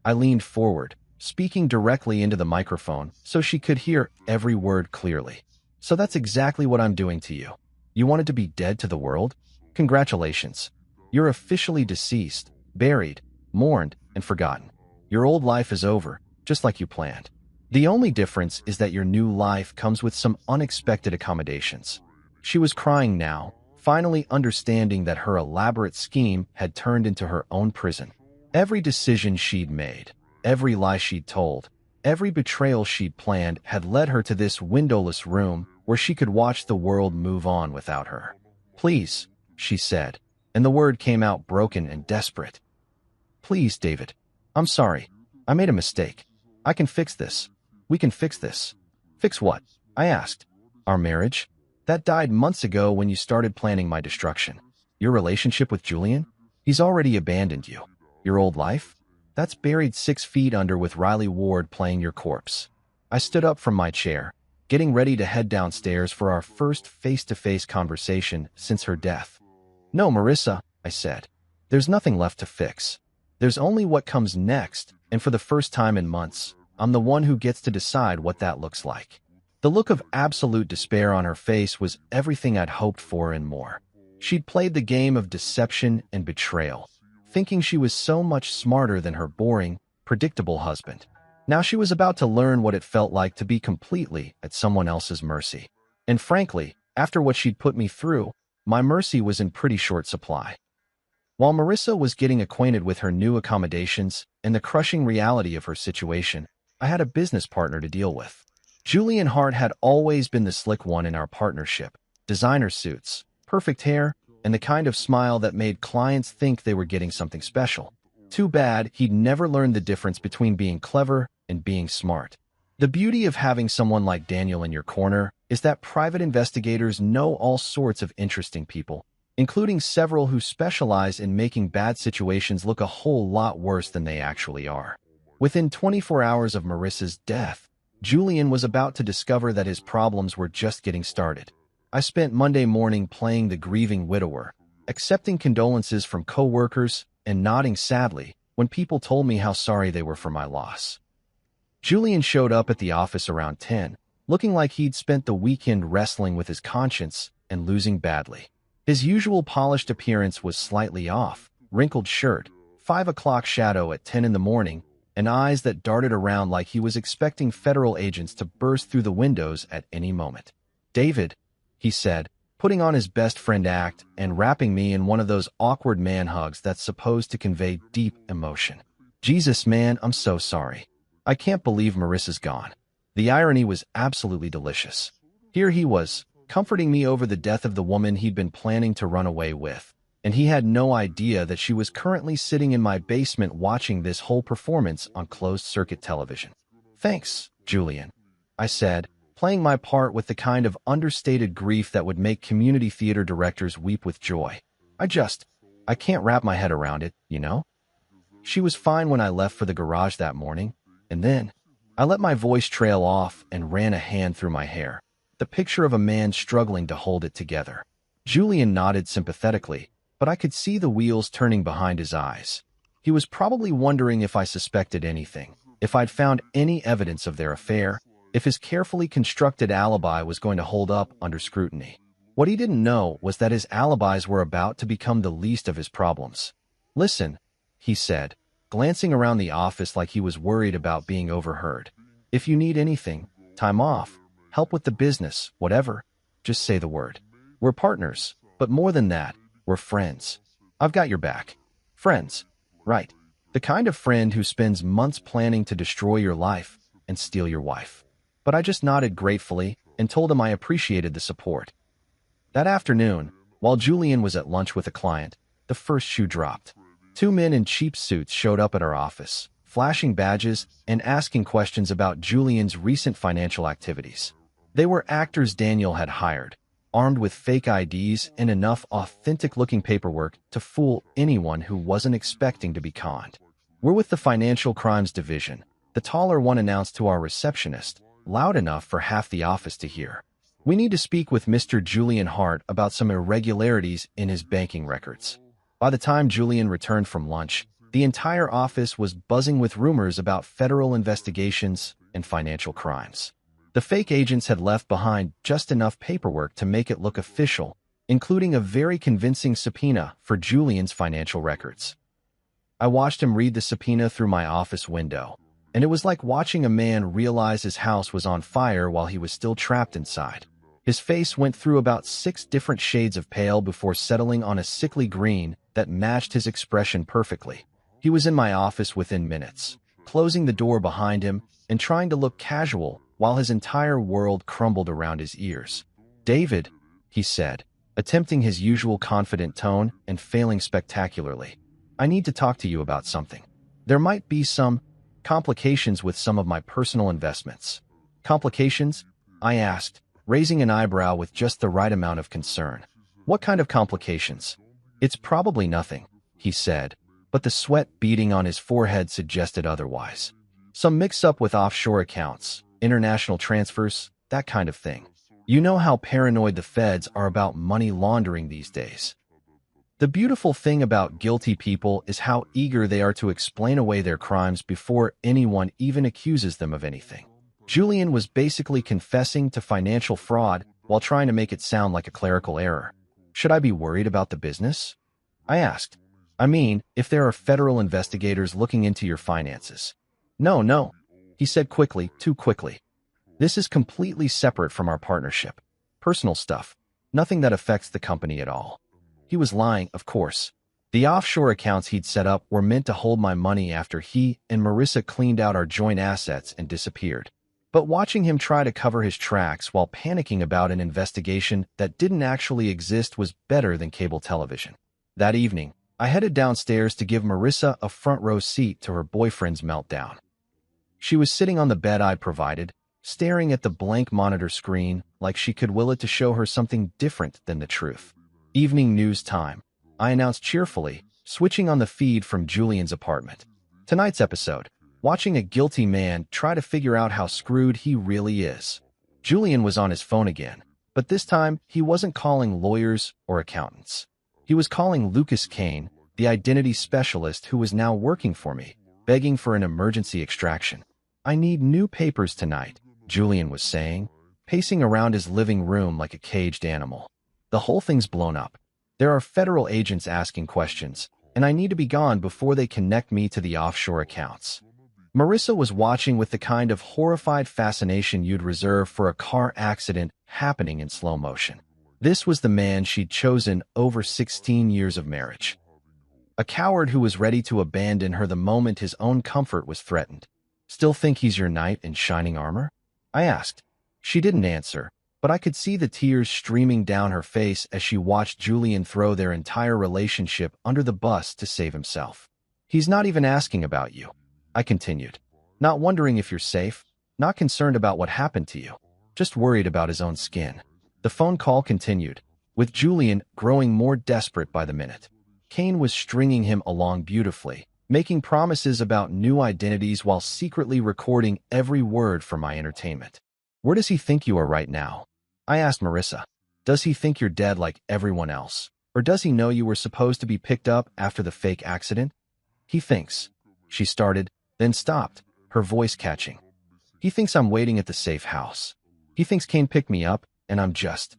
I leaned forward, speaking directly into the microphone so she could hear every word clearly. So that's exactly what I'm doing to you. You wanted to be dead to the world? Congratulations. You're officially deceased, buried, mourned, and forgotten. Your old life is over, just like you planned. The only difference is that your new life comes with some unexpected accommodations. She was crying now, finally understanding that her elaborate scheme had turned into her own prison. Every decision she'd made, every lie she'd told, every betrayal she'd planned had led her to this windowless room where she could watch the world move on without her. Please, she said, and the word came out broken and desperate. Please, David. I'm sorry. I made a mistake. I can fix this. We can fix this. Fix what? I asked. Our marriage? That died months ago when you started planning my destruction. Your relationship with Julian? He's already abandoned you. Your old life? That's buried 6 feet under with Riley Ward playing your corpse. I stood up from my chair, getting ready to head downstairs for our first face-to-face conversation since her death. No, Marissa, I said. There's nothing left to fix. There's only what comes next, and for the first time in months, I'm the one who gets to decide what that looks like. The look of absolute despair on her face was everything I'd hoped for and more. She'd played the game of deception and betrayal, thinking she was so much smarter than her boring, predictable husband. Now she was about to learn what it felt like to be completely at someone else's mercy. And frankly, after what she'd put me through, my mercy was in pretty short supply. While Marissa was getting acquainted with her new accommodations and the crushing reality of her situation, I had a business partner to deal with. Julian Hart had always been the slick one in our partnership. Designer suits, perfect hair, and the kind of smile that made clients think they were getting something special. Too bad he'd never learned the difference between being clever and being smart. The beauty of having someone like Daniel in your corner is that private investigators know all sorts of interesting people, including several who specialize in making bad situations look a whole lot worse than they actually are. Within 24 hours of Marissa's death, Julian was about to discover that his problems were just getting started. I spent Monday morning playing the grieving widower, accepting condolences from coworkers and nodding sadly when people told me how sorry they were for my loss. Julian showed up at the office around 10, looking like he'd spent the weekend wrestling with his conscience and losing badly. His usual polished appearance was slightly off, wrinkled shirt, 5 o'clock shadow at 10 in the morning, and eyes that darted around like he was expecting federal agents to burst through the windows at any moment. David, he said, putting on his best friend act and wrapping me in one of those awkward man hugs that's supposed to convey deep emotion. Jesus, man, I'm so sorry. I can't believe Marissa's gone. The irony was absolutely delicious. Here he was, comforting me over the death of the woman he'd been planning to run away with, and he had no idea that she was currently sitting in my basement watching this whole performance on closed-circuit television. Thanks, Julian, I said, playing my part with the kind of understated grief that would make community theater directors weep with joy. I can't wrap my head around it, you know? She was fine when I left for the garage that morning, and then I let my voice trail off and ran a hand through my hair, the picture of a man struggling to hold it together. Julian nodded sympathetically, but I could see the wheels turning behind his eyes. He was probably wondering if I suspected anything, if I'd found any evidence of their affair, if his carefully constructed alibi was going to hold up under scrutiny. What he didn't know was that his alibis were about to become the least of his problems. "Listen," he said, glancing around the office like he was worried about being overheard. "If you need anything, time off, help with the business, whatever, just say the word. We're partners, but more than that, we're friends. I've got your back." Friends. Right. The kind of friend who spends months planning to destroy your life and steal your wife. But I just nodded gratefully and told him I appreciated the support. That afternoon, while Julian was at lunch with a client, the first shoe dropped. Two men in cheap suits showed up at our office, flashing badges and asking questions about Julian's recent financial activities. They were actors Daniel had hired, armed with fake IDs and enough authentic-looking paperwork to fool anyone who wasn't expecting to be conned. "We're with the Financial Crimes Division," the taller one announced to our receptionist, loud enough for half the office to hear. "We need to speak with Mr. Julian Hart about some irregularities in his banking records." By the time Julian returned from lunch, the entire office was buzzing with rumors about federal investigations and financial crimes. The fake agents had left behind just enough paperwork to make it look official, including a very convincing subpoena for Julian's financial records. I watched him read the subpoena through my office window, and it was like watching a man realize his house was on fire while he was still trapped inside. His face went through about 6 different shades of pale before settling on a sickly green that matched his expression perfectly. He was in my office within minutes, closing the door behind him and trying to look casual while his entire world crumbled around his ears. "David," he said, attempting his usual confident tone and failing spectacularly, "I need to talk to you about something. There might be some complications with some of my personal investments." "Complications?" I asked, raising an eyebrow with just the right amount of concern. "What kind of complications?" "It's probably nothing," he said, but the sweat beading on his forehead suggested otherwise. "Some mix-up with offshore accounts, international transfers, that kind of thing. You know how paranoid the feds are about money laundering these days. The beautiful thing about guilty people is how eager they are to explain away their crimes before anyone even accuses them of anything." Julian was basically confessing to financial fraud while trying to make it sound like a clerical error. "Should I be worried about the business?" I asked. "I mean, if there are federal investigators looking into your finances." No, he said quickly, too quickly. "This is completely separate from our partnership. Personal stuff. Nothing that affects the company at all." He was lying, of course. The offshore accounts he'd set up were meant to hold my money after he and Marissa cleaned out our joint assets and disappeared. But watching him try to cover his tracks while panicking about an investigation that didn't actually exist was better than cable television. That evening, I headed downstairs to give Marissa a front-row seat to her boyfriend's meltdown. She was sitting on the bed I'd provided, staring at the blank monitor screen like she could will it to show her something different than the truth. "Evening news time," I announced cheerfully, switching on the feed from Julian's apartment. Tonight's episode: watching a guilty man try to figure out how screwed he really is. Julian was on his phone again, but this time he wasn't calling lawyers or accountants. He was calling Lucas Kane, the identity specialist who was now working for me, begging for an emergency extraction. "I need new papers tonight," Julian was saying, pacing around his living room like a caged animal. "The whole thing's blown up. There are federal agents asking questions, and I need to be gone before they connect me to the offshore accounts." Marissa was watching with the kind of horrified fascination you'd reserve for a car accident happening in slow motion. This was the man she'd chosen over 16 years of marriage. A coward who was ready to abandon her the moment his own comfort was threatened. "Still think he's your knight in shining armor?" I asked. She didn't answer, but I could see the tears streaming down her face as she watched Julian throw their entire relationship under the bus to save himself. "He's not even asking about you," I continued. "Not wondering if you're safe, not concerned about what happened to you, just worried about his own skin." The phone call continued, with Julian growing more desperate by the minute. Kane was stringing him along beautifully, making promises about new identities while secretly recording every word for my entertainment. "Where does he think you are right now?" I asked Marissa. "Does he think you're dead like everyone else?" Or does he know you were supposed to be picked up after the fake accident? He thinks. She started, then stopped, her voice catching. He thinks I'm waiting at the safe house. He thinks Kane picked me up, and I'm just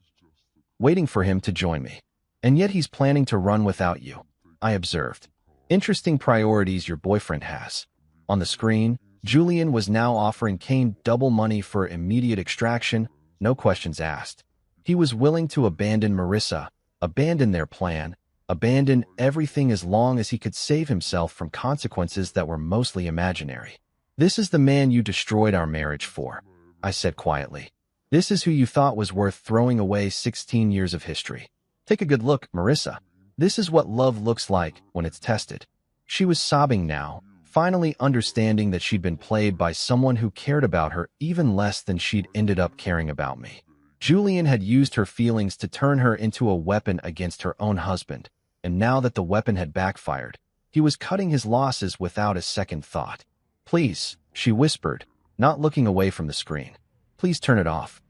waiting for him to join me. And yet he's planning to run without you, I observed. Interesting priorities your boyfriend has. On the screen, Julian was now offering Kane double money for immediate extraction, no questions asked. He was willing to abandon Marissa, abandon their plan, abandon everything as long as he could save himself from consequences that were mostly imaginary. This is the man you destroyed our marriage for, I said quietly. This is who you thought was worth throwing away 16 years of history. Take a good look, Marissa. This is what love looks like when it's tested. She was sobbing now, finally understanding that she'd been played by someone who cared about her even less than she'd ended up caring about me. Julian had used her feelings to turn her into a weapon against her own husband, and now that the weapon had backfired, he was cutting his losses without a second thought. Please, she whispered, not looking away from the screen. Please turn it off.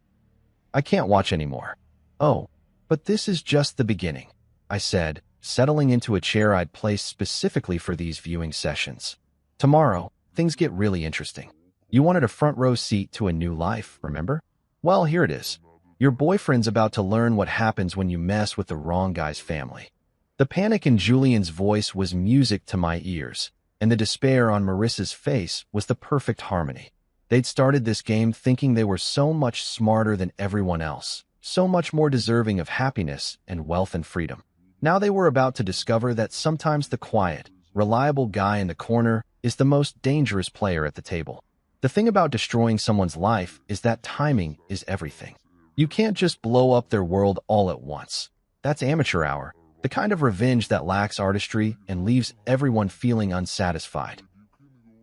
I can't watch anymore. Oh, but this is just the beginning, I said, settling into a chair I'd placed specifically for these viewing sessions. Tomorrow, things get really interesting. You wanted a front row seat to a new life, remember? Well, here it is. Your boyfriend's about to learn what happens when you mess with the wrong guy's family. The panic in Julian's voice was music to my ears, and the despair on Marissa's face was the perfect harmony. They'd started this game thinking they were so much smarter than everyone else, so much more deserving of happiness and wealth and freedom. Now they were about to discover that sometimes the quiet, reliable guy in the corner is the most dangerous player at the table. The thing about destroying someone's life is that timing is everything. You can't just blow up their world all at once. That's amateur hour, the kind of revenge that lacks artistry and leaves everyone feeling unsatisfied.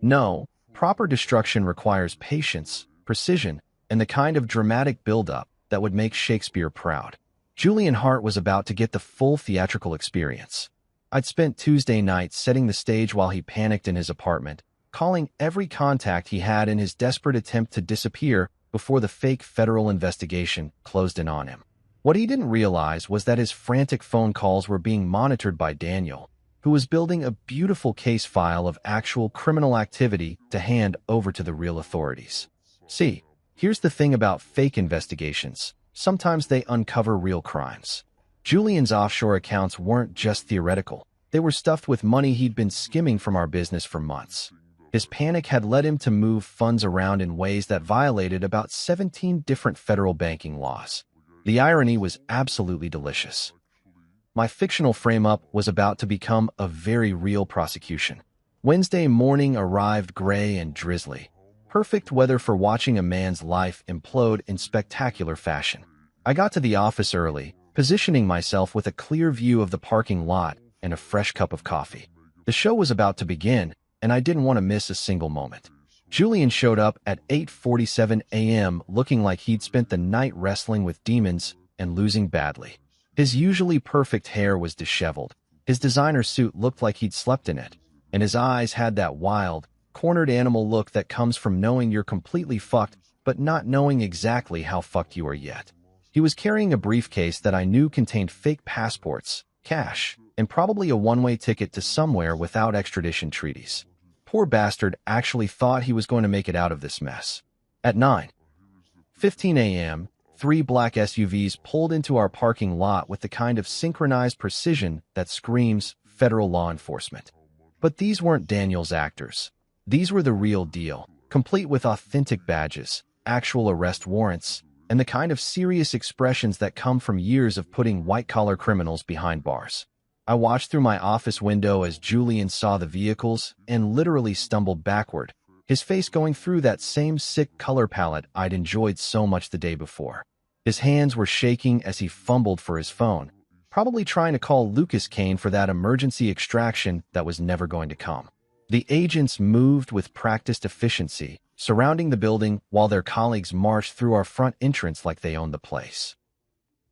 No, proper destruction requires patience, precision, and the kind of dramatic build-up that would make Shakespeare proud. Julian Hart was about to get the full theatrical experience. I'd spent Tuesday night setting the stage while he panicked in his apartment, calling every contact he had in his desperate attempt to disappear before the fake federal investigation closed in on him. What he didn't realize was that his frantic phone calls were being monitored by Daniel, who was building a beautiful case file of actual criminal activity to hand over to the real authorities. See, here's the thing about fake investigations. Sometimes they uncover real crimes. Julian's offshore accounts weren't just theoretical. They were stuffed with money he'd been skimming from our business for months. His panic had led him to move funds around in ways that violated about 17 different federal banking laws. The irony was absolutely delicious. My fictional frame-up was about to become a very real prosecution. Wednesday morning arrived gray and drizzly. Perfect weather for watching a man's life implode in spectacular fashion. I got to the office early, positioning myself with a clear view of the parking lot and a fresh cup of coffee. The show was about to begin, and I didn't want to miss a single moment. Julian showed up at 8:47 a.m. looking like he'd spent the night wrestling with demons and losing badly. His usually perfect hair was disheveled, his designer suit looked like he'd slept in it, and his eyes had that wild, cornered animal look that comes from knowing you're completely fucked but not knowing exactly how fucked you are yet. He was carrying a briefcase that I knew contained fake passports, cash, and probably a one-way ticket to somewhere without extradition treaties. Poor bastard actually thought he was going to make it out of this mess. At 9:15 a.m., 3 black SUVs pulled into our parking lot with the kind of synchronized precision that screams federal law enforcement. But these weren't Daniel's actors. These were the real deal, complete with authentic badges, actual arrest warrants, and the kind of serious expressions that come from years of putting white-collar criminals behind bars. I watched through my office window as Julian saw the vehicles and literally stumbled backward, his face going through that same sick color palette I'd enjoyed so much the day before. His hands were shaking as he fumbled for his phone, probably trying to call Lucas Kane for that emergency extraction that was never going to come. The agents moved with practiced efficiency, surrounding the building while their colleagues marched through our front entrance like they owned the place.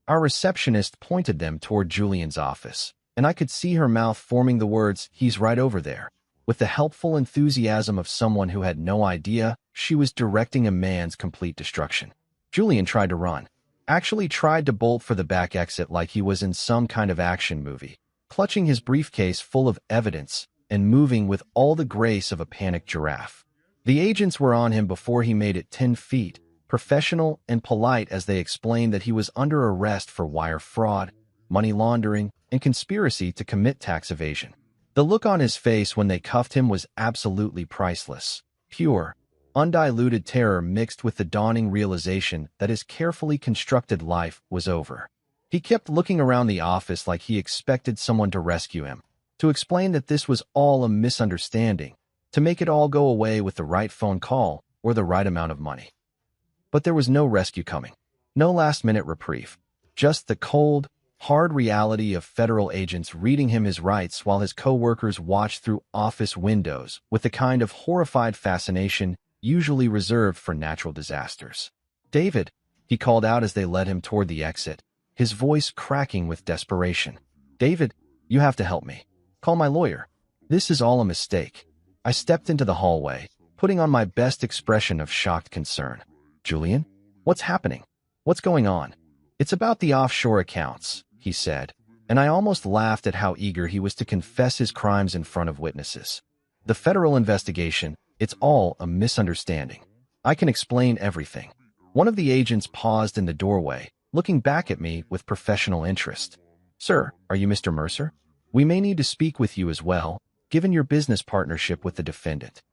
Our receptionist pointed them toward Julian's office, and I could see her mouth forming the words, "He's right over there," with the helpful enthusiasm of someone who had no idea she was directing a man's complete destruction. Julian tried to run. actually tried to bolt for the back exit like he was in some kind of action movie, clutching his briefcase full of evidence and moving with all the grace of a panicked giraffe. The agents were on him before he made it 10 feet, professional and polite as they explained that he was under arrest for wire fraud, money laundering, and conspiracy to commit tax evasion. The look on his face when they cuffed him was absolutely priceless. Pure, undiluted terror mixed with the dawning realization that his carefully constructed life was over. He kept looking around the office like he expected someone to rescue him, to explain that this was all a misunderstanding, to make it all go away with the right phone call or the right amount of money. But there was no rescue coming, no last-minute reprieve, just the cold, hard reality of federal agents reading him his rights while his co-workers watched through office windows with the kind of horrified fascination usually reserved for natural disasters. "David," he called out as they led him toward the exit, his voice cracking with desperation. "David, you have to help me. Call my lawyer. This is all a mistake." I stepped into the hallway, putting on my best expression of shocked concern. "Julian? What's happening? What's going on?" "It's about the offshore accounts," he said, and I almost laughed at how eager he was to confess his crimes in front of witnesses. "The federal investigation, it's all a misunderstanding. I can explain everything." One of the agents paused in the doorway, looking back at me with professional interest. "Sir, are you Mr. Mercer? We may need to speak with you as well, given your business partnership with the defendant."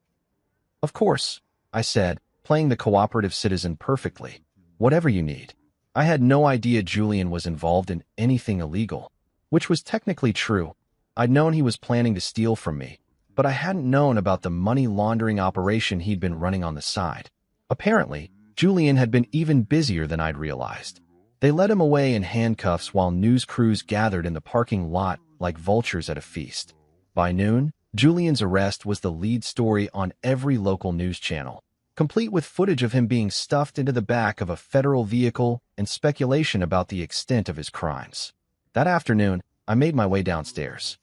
"Of course," I said, playing the cooperative citizen perfectly. "Whatever you need." I had no idea Julian was involved in anything illegal, which was technically true. I'd known he was planning to steal from me, but I hadn't known about the money laundering operation he'd been running on the side. Apparently, Julian had been even busier than I'd realized. They led him away in handcuffs while news crews gathered in the parking lot like vultures at a feast. By noon, Julian's arrest was the lead story on every local news channel, complete with footage of him being stuffed into the back of a federal vehicle and speculation about the extent of his crimes. That afternoon, I made my way downstairs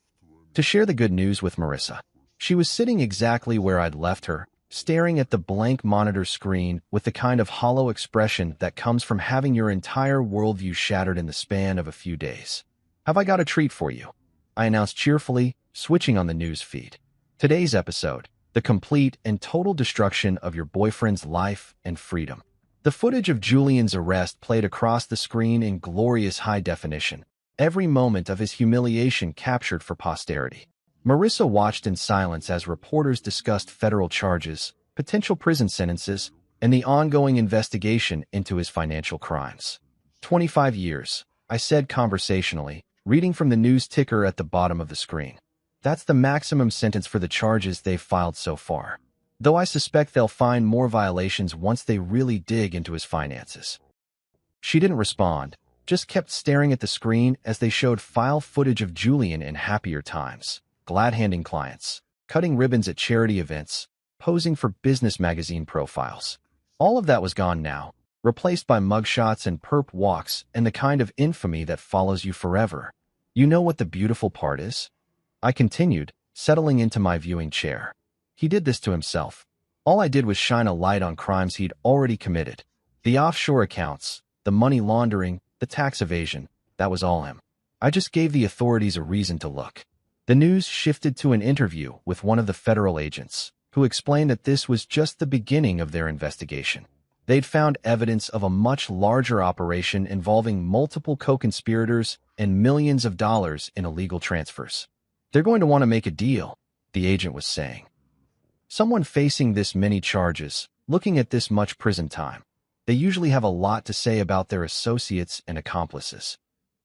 to share the good news with Marissa. She was sitting exactly where I'd left her, staring at the blank monitor screen with the kind of hollow expression that comes from having your entire worldview shattered in the span of a few days. "Have I got a treat for you?" I announced cheerfully, switching on the news feed. "Today's episode, the complete and total destruction of your boyfriend's life and freedom." The footage of Julian's arrest played across the screen in glorious high definition, every moment of his humiliation captured for posterity. Marissa watched in silence as reporters discussed federal charges, potential prison sentences, and the ongoing investigation into his financial crimes. 25 years, I said conversationally, reading from the news ticker at the bottom of the screen. "That's the maximum sentence for the charges they've filed so far. Though I suspect they'll find more violations once they really dig into his finances." She didn't respond, just kept staring at the screen as they showed file footage of Julian in happier times, glad-handing clients, cutting ribbons at charity events, posing for business magazine profiles. All of that was gone now, replaced by mugshots and perp walks and the kind of infamy that follows you forever. "You know what the beautiful part is?" I continued, settling into my viewing chair. "He did this to himself. All I did was shine a light on crimes he'd already committed. The offshore accounts, the money laundering, the tax evasion, that was all him. I just gave the authorities a reason to look." The news shifted to an interview with one of the federal agents, who explained that this was just the beginning of their investigation. They'd found evidence of a much larger operation involving multiple co-conspirators and millions of dollars in illegal transfers. "They're going to want to make a deal," the agent was saying. "Someone facing this many charges, looking at this much prison time, they usually have a lot to say about their associates and accomplices."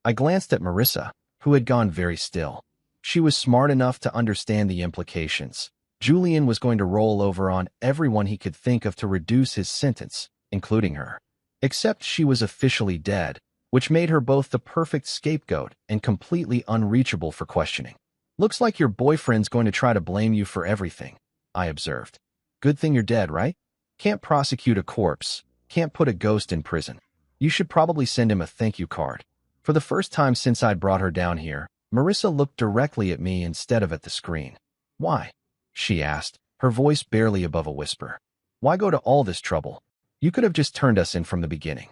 I glanced at Marissa, who had gone very still. She was smart enough to understand the implications. Julian was going to roll over on everyone he could think of to reduce his sentence, including her. Except she was officially dead, which made her both the perfect scapegoat and completely unreachable for questioning. "Looks like your boyfriend's going to try to blame you for everything," I observed. "Good thing you're dead, right? Can't prosecute a corpse, can't put a ghost in prison. You should probably send him a thank you card." For the first time since I'd brought her down here, Marissa looked directly at me instead of at the screen. "Why?" she asked, her voice barely above a whisper. "Why go to all this trouble? You could have just turned us in from the beginning."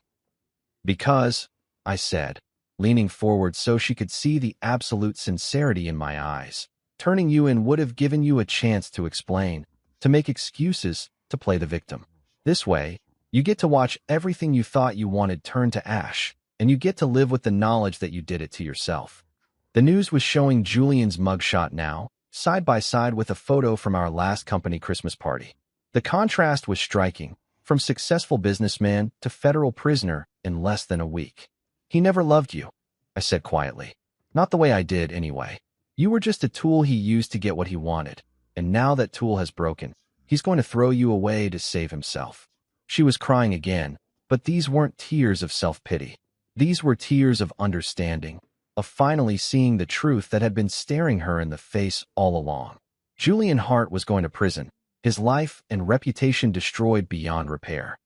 Because, I said, leaning forward so she could see the absolute sincerity in my eyes. Turning you in would have given you a chance to explain, to make excuses, to play the victim. This way, you get to watch everything you thought you wanted turn to ash, and you get to live with the knowledge that you did it to yourself. The news was showing Julian's mugshot now, side by side with a photo from our last company Christmas party. The contrast was striking, from successful businessman to federal prisoner in less than a week. He never loved you, I said quietly. Not the way I did, anyway. You were just a tool he used to get what he wanted, and now that tool has broken. He's going to throw you away to save himself. She was crying again, but these weren't tears of self-pity. These were tears of understanding, of finally seeing the truth that had been staring her in the face all along. Julian Hart was going to prison, his life and reputation destroyed beyond repair.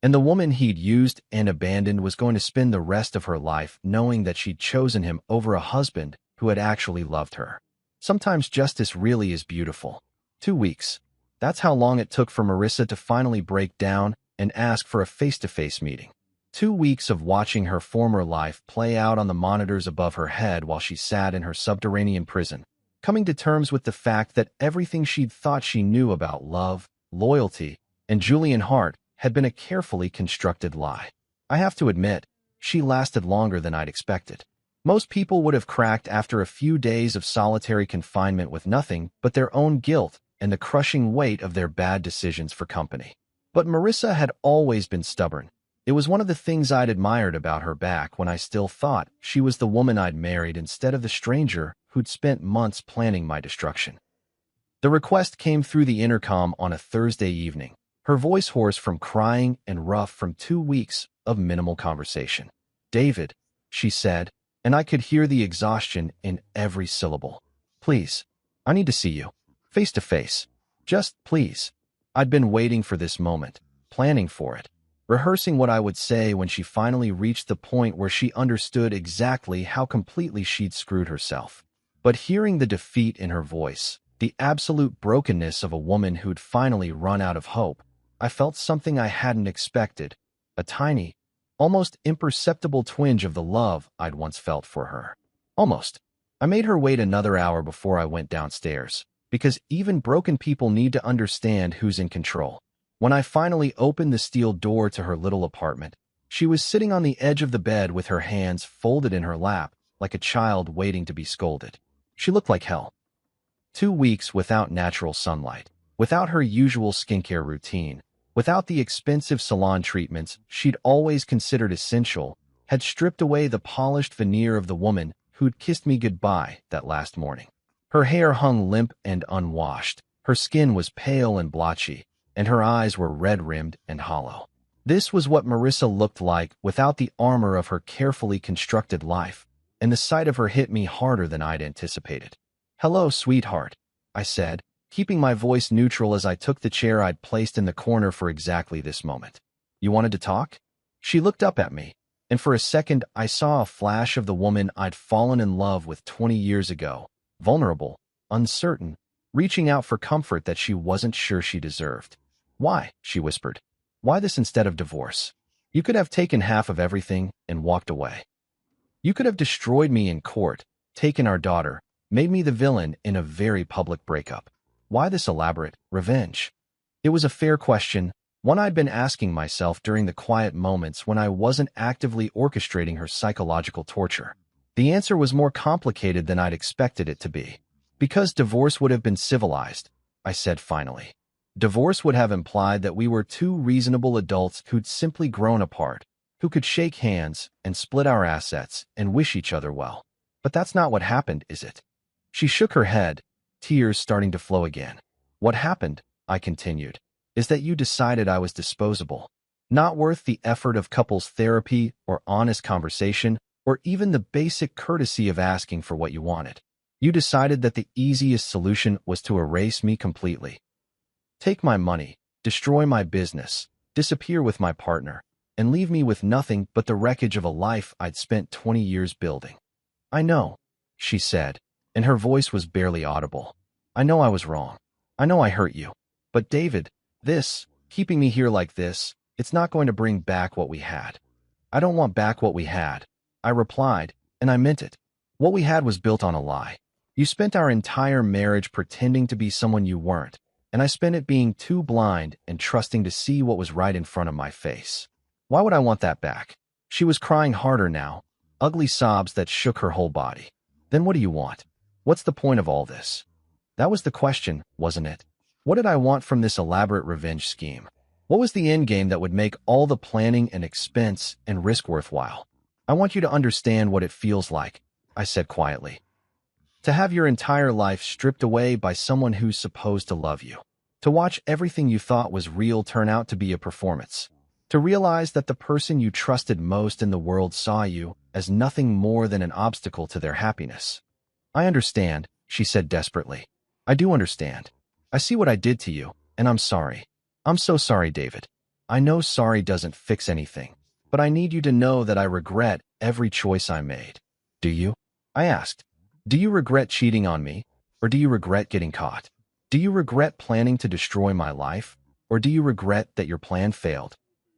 And the woman he'd used and abandoned was going to spend the rest of her life knowing that she'd chosen him over a husband who had actually loved her. Sometimes justice really is beautiful. 2 weeks. That's how long it took for Marissa to finally break down and ask for a face-to-face meeting. 2 weeks of watching her former life play out on the monitors above her head while she sat in her subterranean prison, coming to terms with the fact that everything she'd thought she knew about love, loyalty, and Julian Hart had been a carefully constructed lie. I have to admit, she lasted longer than I'd expected. Most people would have cracked after a few days of solitary confinement with nothing but their own guilt and the crushing weight of their bad decisions for company. But Marissa had always been stubborn. It was one of the things I'd admired about her back when I still thought she was the woman I'd married instead of the stranger who'd spent months planning my destruction. The request came through the intercom on a Thursday evening, her voice hoarse from crying and rough from 2 weeks of minimal conversation. "David," she said, and I could hear the exhaustion in every syllable. "Please, I need to see you. Face to face. Just please." I'd been waiting for this moment, planning for it, rehearsing what I would say when she finally reached the point where she understood exactly how completely she'd screwed herself. But hearing the defeat in her voice, the absolute brokenness of a woman who'd finally run out of hope, I felt something I hadn't expected, a tiny, almost imperceptible twinge of the love I'd once felt for her. Almost. I made her wait another hour before I went downstairs, because even broken people need to understand who's in control. When I finally opened the steel door to her little apartment, she was sitting on the edge of the bed with her hands folded in her lap, like a child waiting to be scolded. She looked like hell. 2 weeks without natural sunlight, without her usual skincare routine, without the expensive salon treatments she'd always considered essential, had stripped away the polished veneer of the woman who'd kissed me goodbye that last morning. Her hair hung limp and unwashed, her skin was pale and blotchy, and her eyes were red-rimmed and hollow. This was what Marissa looked like without the armor of her carefully constructed life, and the sight of her hit me harder than I'd anticipated. "Hello, sweetheart," I said, keeping my voice neutral as I took the chair I'd placed in the corner for exactly this moment. "You wanted to talk?" She looked up at me, and for a second I saw a flash of the woman I'd fallen in love with 20 years ago, vulnerable, uncertain, reaching out for comfort that she wasn't sure she deserved. "Why?" she whispered. "Why this instead of divorce? You could have taken half of everything and walked away. You could have destroyed me in court, taken our daughter, made me the villain in a very public breakup. Why this elaborate revenge?" It was a fair question, one I'd been asking myself during the quiet moments when I wasn't actively orchestrating her psychological torture. The answer was more complicated than I'd expected it to be. "Because divorce would have been civilized," I said finally. "Divorce would have implied that we were two reasonable adults who'd simply grown apart, who could shake hands and split our assets and wish each other well. But that's not what happened, is it?" She shook her head, tears starting to flow again. "What happened," I continued, "is that you decided I was disposable, not worth the effort of couples therapy or honest conversation or even the basic courtesy of asking for what you wanted. You decided that the easiest solution was to erase me completely. Take my money, destroy my business, disappear with my partner, and leave me with nothing but the wreckage of a life I'd spent 20 years building." "I know," she said, and her voice was barely audible. "I know I was wrong. I know I hurt you. But David, keeping me here like this, it's not going to bring back what we had. I don't want back what we had. I replied, and I meant it. What we had was built on a lie. You spent our entire marriage pretending to be someone you weren't, and I spent it being too blind and trusting to see what was right in front of my face. Why would I want that back? She was crying harder now, ugly sobs that shook her whole body. Then what do you want? What's the point of all this? That was the question, wasn't it? What did I want from this elaborate revenge scheme? What was the end game that would make all the planning and expense and risk worthwhile? I want you to understand what it feels like, I said quietly. To have your entire life stripped away by someone who's supposed to love you. To watch everything you thought was real turn out to be a performance. To realize that the person you trusted most in the world saw you as nothing more than an obstacle to their happiness. I understand, she said desperately. I do understand. I see what I did to you, and I'm sorry. I'm so sorry, David. I know sorry doesn't fix anything, but I need you to know that I regret every choice I made. Do you? I asked. Do you regret cheating on me, or do you regret getting caught? Do you regret planning to destroy my life, or do you regret that your plan failed?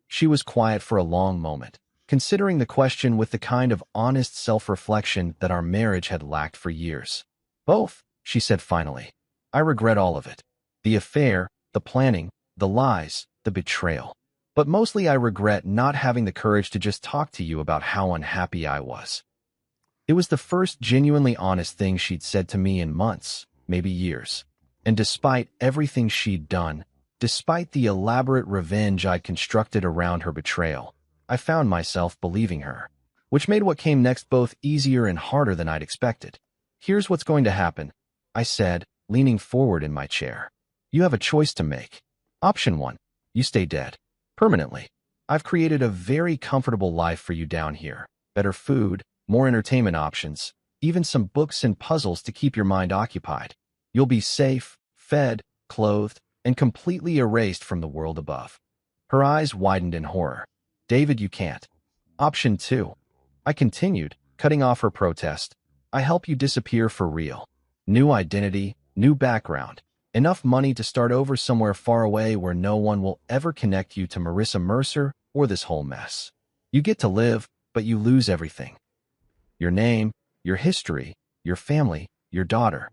She was quiet for a long moment, considering the question with the kind of honest self-reflection that our marriage had lacked for years. Both, she said finally. I regret all of it. The affair, the planning, the lies, the betrayal. But mostly I regret not having the courage to just talk to you about how unhappy I was. It was the first genuinely honest thing she'd said to me in months, maybe years. And despite everything she'd done, despite the elaborate revenge I'd constructed around her betrayal, I found myself believing her, which made what came next both easier and harder than I'd expected. Here's what's going to happen, I said, leaning forward in my chair. You have a choice to make. Option 1, you stay dead. Permanently. I've created a very comfortable life for you down here. Better food, more entertainment options, even some books and puzzles to keep your mind occupied. You'll be safe, fed, clothed, and completely erased from the world above. Her eyes widened in horror. David, you can't. Option 2. I continued, cutting off her protest. I help you disappear for real. New identity, new background. Enough money to start over somewhere far away where no one will ever connect you to Marissa Mercer or this whole mess. You get to live, but you lose everything. Your name, your history, your family, your daughter.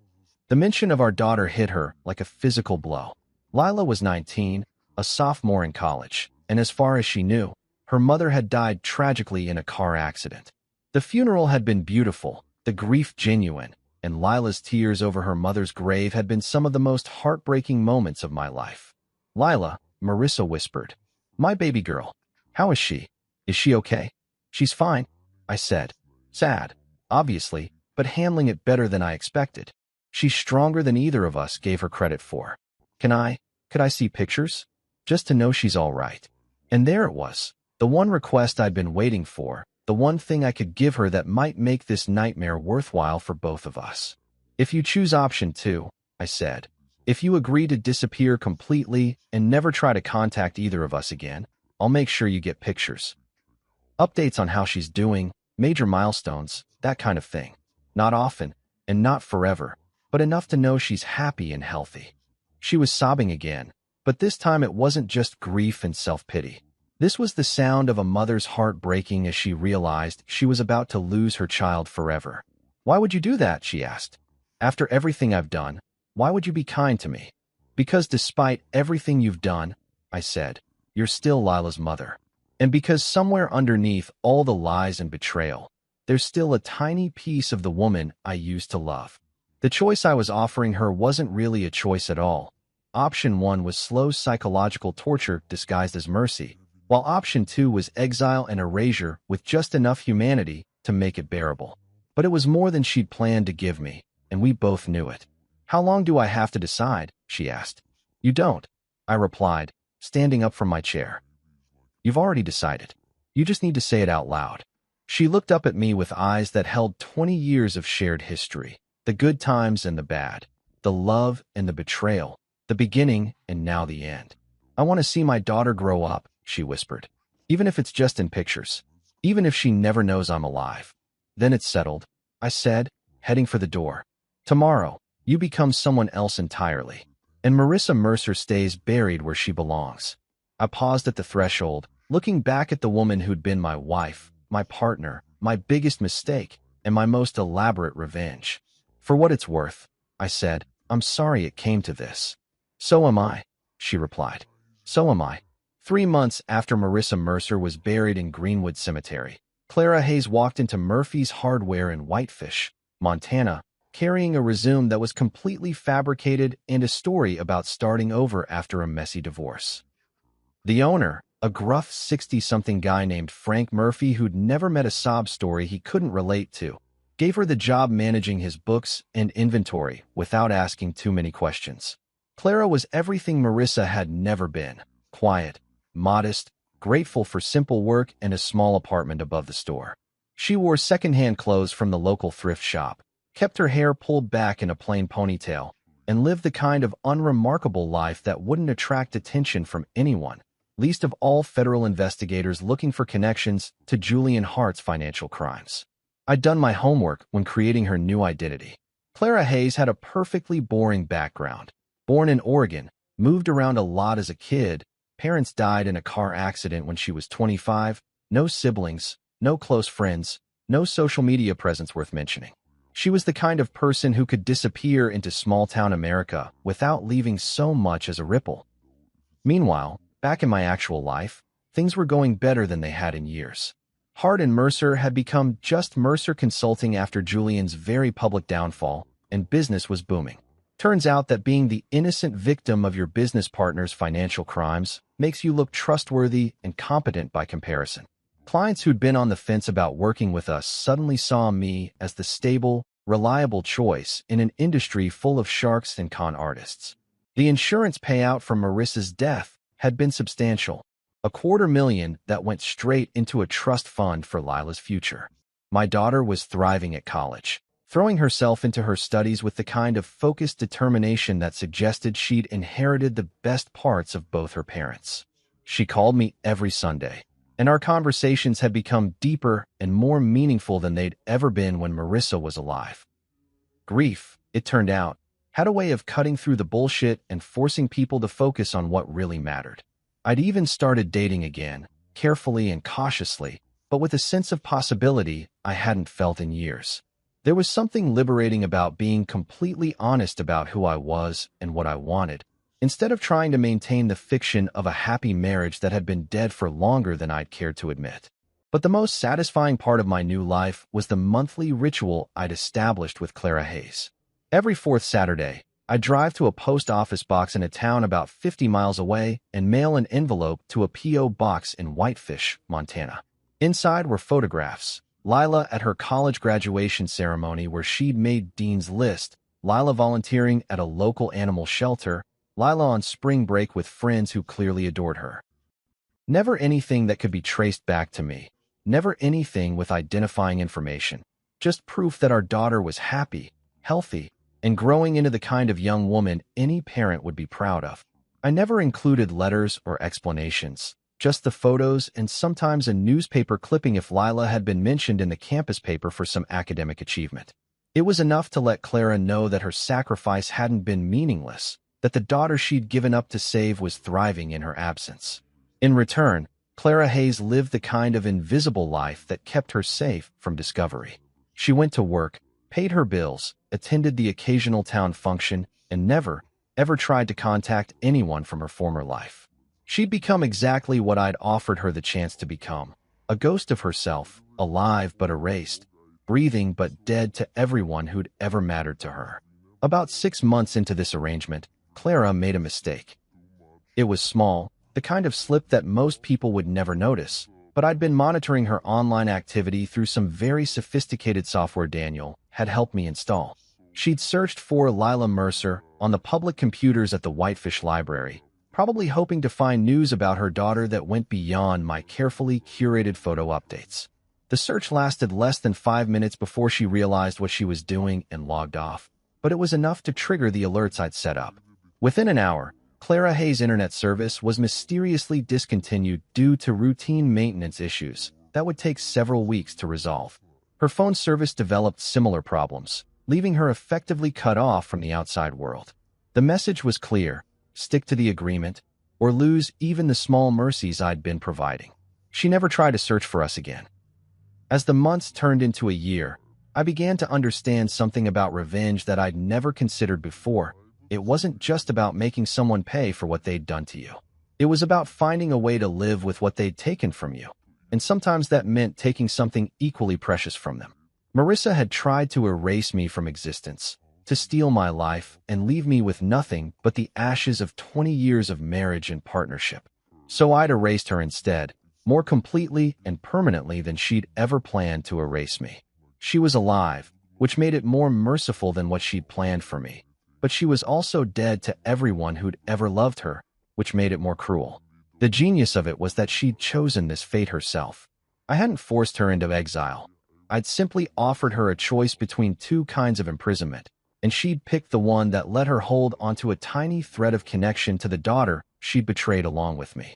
The mention of our daughter hit her like a physical blow. Lila was 19, a sophomore in college, and as far as she knew, her mother had died tragically in a car accident. The funeral had been beautiful, the grief genuine, and Lila's tears over her mother's grave had been some of the most heartbreaking moments of my life. Lila, Marissa whispered. My baby girl. How is she? Is she okay? She's fine, I said. Sad, obviously, but handling it better than I expected. She's stronger than either of us gave her credit for. Could I see pictures? Just to know she's all right. And there it was, the one request I'd been waiting for, the one thing I could give her that might make this nightmare worthwhile for both of us. If you choose option 2, I said, if you agree to disappear completely and never try to contact either of us again, I'll make sure you get pictures. Updates on how she's doing, major milestones, that kind of thing. Not often, and not forever, but enough to know she's happy and healthy. She was sobbing again, but this time it wasn't just grief and self-pity. This was the sound of a mother's heart breaking as she realized she was about to lose her child forever. Why would you do that? She asked. After everything I've done, why would you be kind to me? Because despite everything you've done, I said, you're still Lila's mother. And because somewhere underneath all the lies and betrayal, there's still a tiny piece of the woman I used to love. The choice I was offering her wasn't really a choice at all. Option 1 was slow psychological torture disguised as mercy, while option 2 was exile and erasure with just enough humanity to make it bearable. But it was more than she'd planned to give me, and we both knew it. How long do I have to decide? She asked. You don't, I replied, standing up from my chair. You've already decided. You just need to say it out loud. She looked up at me with eyes that held 20 years of shared history. The good times and the bad, the love and the betrayal, the beginning and now the end. I want to see my daughter grow up, she whispered. Even if it's just in pictures. Even if she never knows I'm alive. Then it's settled, I said, heading for the door. Tomorrow, you become someone else entirely. And Marissa Mercer stays buried where she belongs. I paused at the threshold, looking back at the woman who'd been my wife, my partner, my biggest mistake, and my most elaborate revenge. For what it's worth, I said, I'm sorry it came to this. So am I, she replied. So am I. 3 months after Marissa Mercer was buried in Greenwood Cemetery, Clara Hayes walked into Murphy's Hardware in Whitefish, Montana, carrying a resume that was completely fabricated and a story about starting over after a messy divorce. The owner, a gruff 60-something guy named Frank Murphy who'd never met a sob story he couldn't relate to, gave her the job managing his books and inventory without asking too many questions. Clara was everything Marissa had never been: quiet, modest, grateful for simple work and a small apartment above the store. She wore secondhand clothes from the local thrift shop, kept her hair pulled back in a plain ponytail, and lived the kind of unremarkable life that wouldn't attract attention from anyone, least of all federal investigators looking for connections to Julian Hart's financial crimes. I'd done my homework when creating her new identity. Clara Hayes had a perfectly boring background. Born in Oregon, moved around a lot as a kid, parents died in a car accident when she was 25, no siblings, no close friends, no social media presence worth mentioning. She was the kind of person who could disappear into small-town America without leaving so much as a ripple. Meanwhile, back in my actual life, things were going better than they had in years. Hart and Mercer had become just Mercer Consulting after Julian's very public downfall, and business was booming. Turns out that being the innocent victim of your business partner's financial crimes makes you look trustworthy and competent by comparison. Clients who'd been on the fence about working with us suddenly saw me as the stable, reliable choice in an industry full of sharks and con artists. The insurance payout from Marissa's death had been substantial, $250,000 that went straight into a trust fund for Lila's future. My daughter was thriving at college, throwing herself into her studies with the kind of focused determination that suggested she'd inherited the best parts of both her parents. She called me every Sunday, and our conversations had become deeper and more meaningful than they'd ever been when Marissa was alive. Grief, it turned out, had a way of cutting through the bullshit and forcing people to focus on what really mattered. I'd even started dating again, carefully and cautiously, but with a sense of possibility I hadn't felt in years. There was something liberating about being completely honest about who I was and what I wanted, instead of trying to maintain the fiction of a happy marriage that had been dead for longer than I'd cared to admit. But the most satisfying part of my new life was the monthly ritual I'd established with Clara Hayes. Every fourth Saturday, I'd drive to a post office box in a town about 50 miles away and mail an envelope to a P.O. box in Whitefish, Montana. Inside were photographs: Lila at her college graduation ceremony where she'd made Dean's List, Lila volunteering at a local animal shelter, Lila on spring break with friends who clearly adored her. Never anything that could be traced back to me, never anything with identifying information, just proof that our daughter was happy, healthy, and growing into the kind of young woman any parent would be proud of. I never included letters or explanations, just the photos and sometimes a newspaper clipping if Lila had been mentioned in the campus paper for some academic achievement. It was enough to let Clara know that her sacrifice hadn't been meaningless, that the daughter she'd given up to save was thriving in her absence. In return, Clara Hayes lived the kind of invisible life that kept her safe from discovery. She went to work, paid her bills, attended the occasional town function, and never, ever tried to contact anyone from her former life. She'd become exactly what I'd offered her the chance to become: a ghost of herself, alive but erased, breathing but dead to everyone who'd ever mattered to her. About 6 months into this arrangement, Clara made a mistake. It was small, the kind of slip that most people would never notice, but I'd been monitoring her online activity through some very sophisticated software Daniel had helped me install. She'd searched for Lila Mercer on the public computers at the Whitefish Library, probably hoping to find news about her daughter that went beyond my carefully curated photo updates. The search lasted less than 5 minutes before she realized what she was doing and logged off, but it was enough to trigger the alerts I'd set up. Within an hour, Clara Hayes' internet service was mysteriously discontinued due to routine maintenance issues that would take several weeks to resolve. Her phone service developed similar problems, leaving her effectively cut off from the outside world. The message was clear: stick to the agreement, or lose even the small mercies I'd been providing. She never tried to search for us again. As the months turned into a year, I began to understand something about revenge that I'd never considered before. It wasn't just about making someone pay for what they'd done to you. It was about finding a way to live with what they'd taken from you. And sometimes that meant taking something equally precious from them. Marissa had tried to erase me from existence, to steal my life and leave me with nothing but the ashes of 20 years of marriage and partnership. So I'd erased her instead, more completely and permanently than she'd ever planned to erase me. She was alive, which made it more merciful than what she'd planned for me. But she was also dead to everyone who'd ever loved her, which made it more cruel. The genius of it was that she'd chosen this fate herself. I hadn't forced her into exile. I'd simply offered her a choice between two kinds of imprisonment, and she'd picked the one that let her hold onto a tiny thread of connection to the daughter she'd betrayed along with me.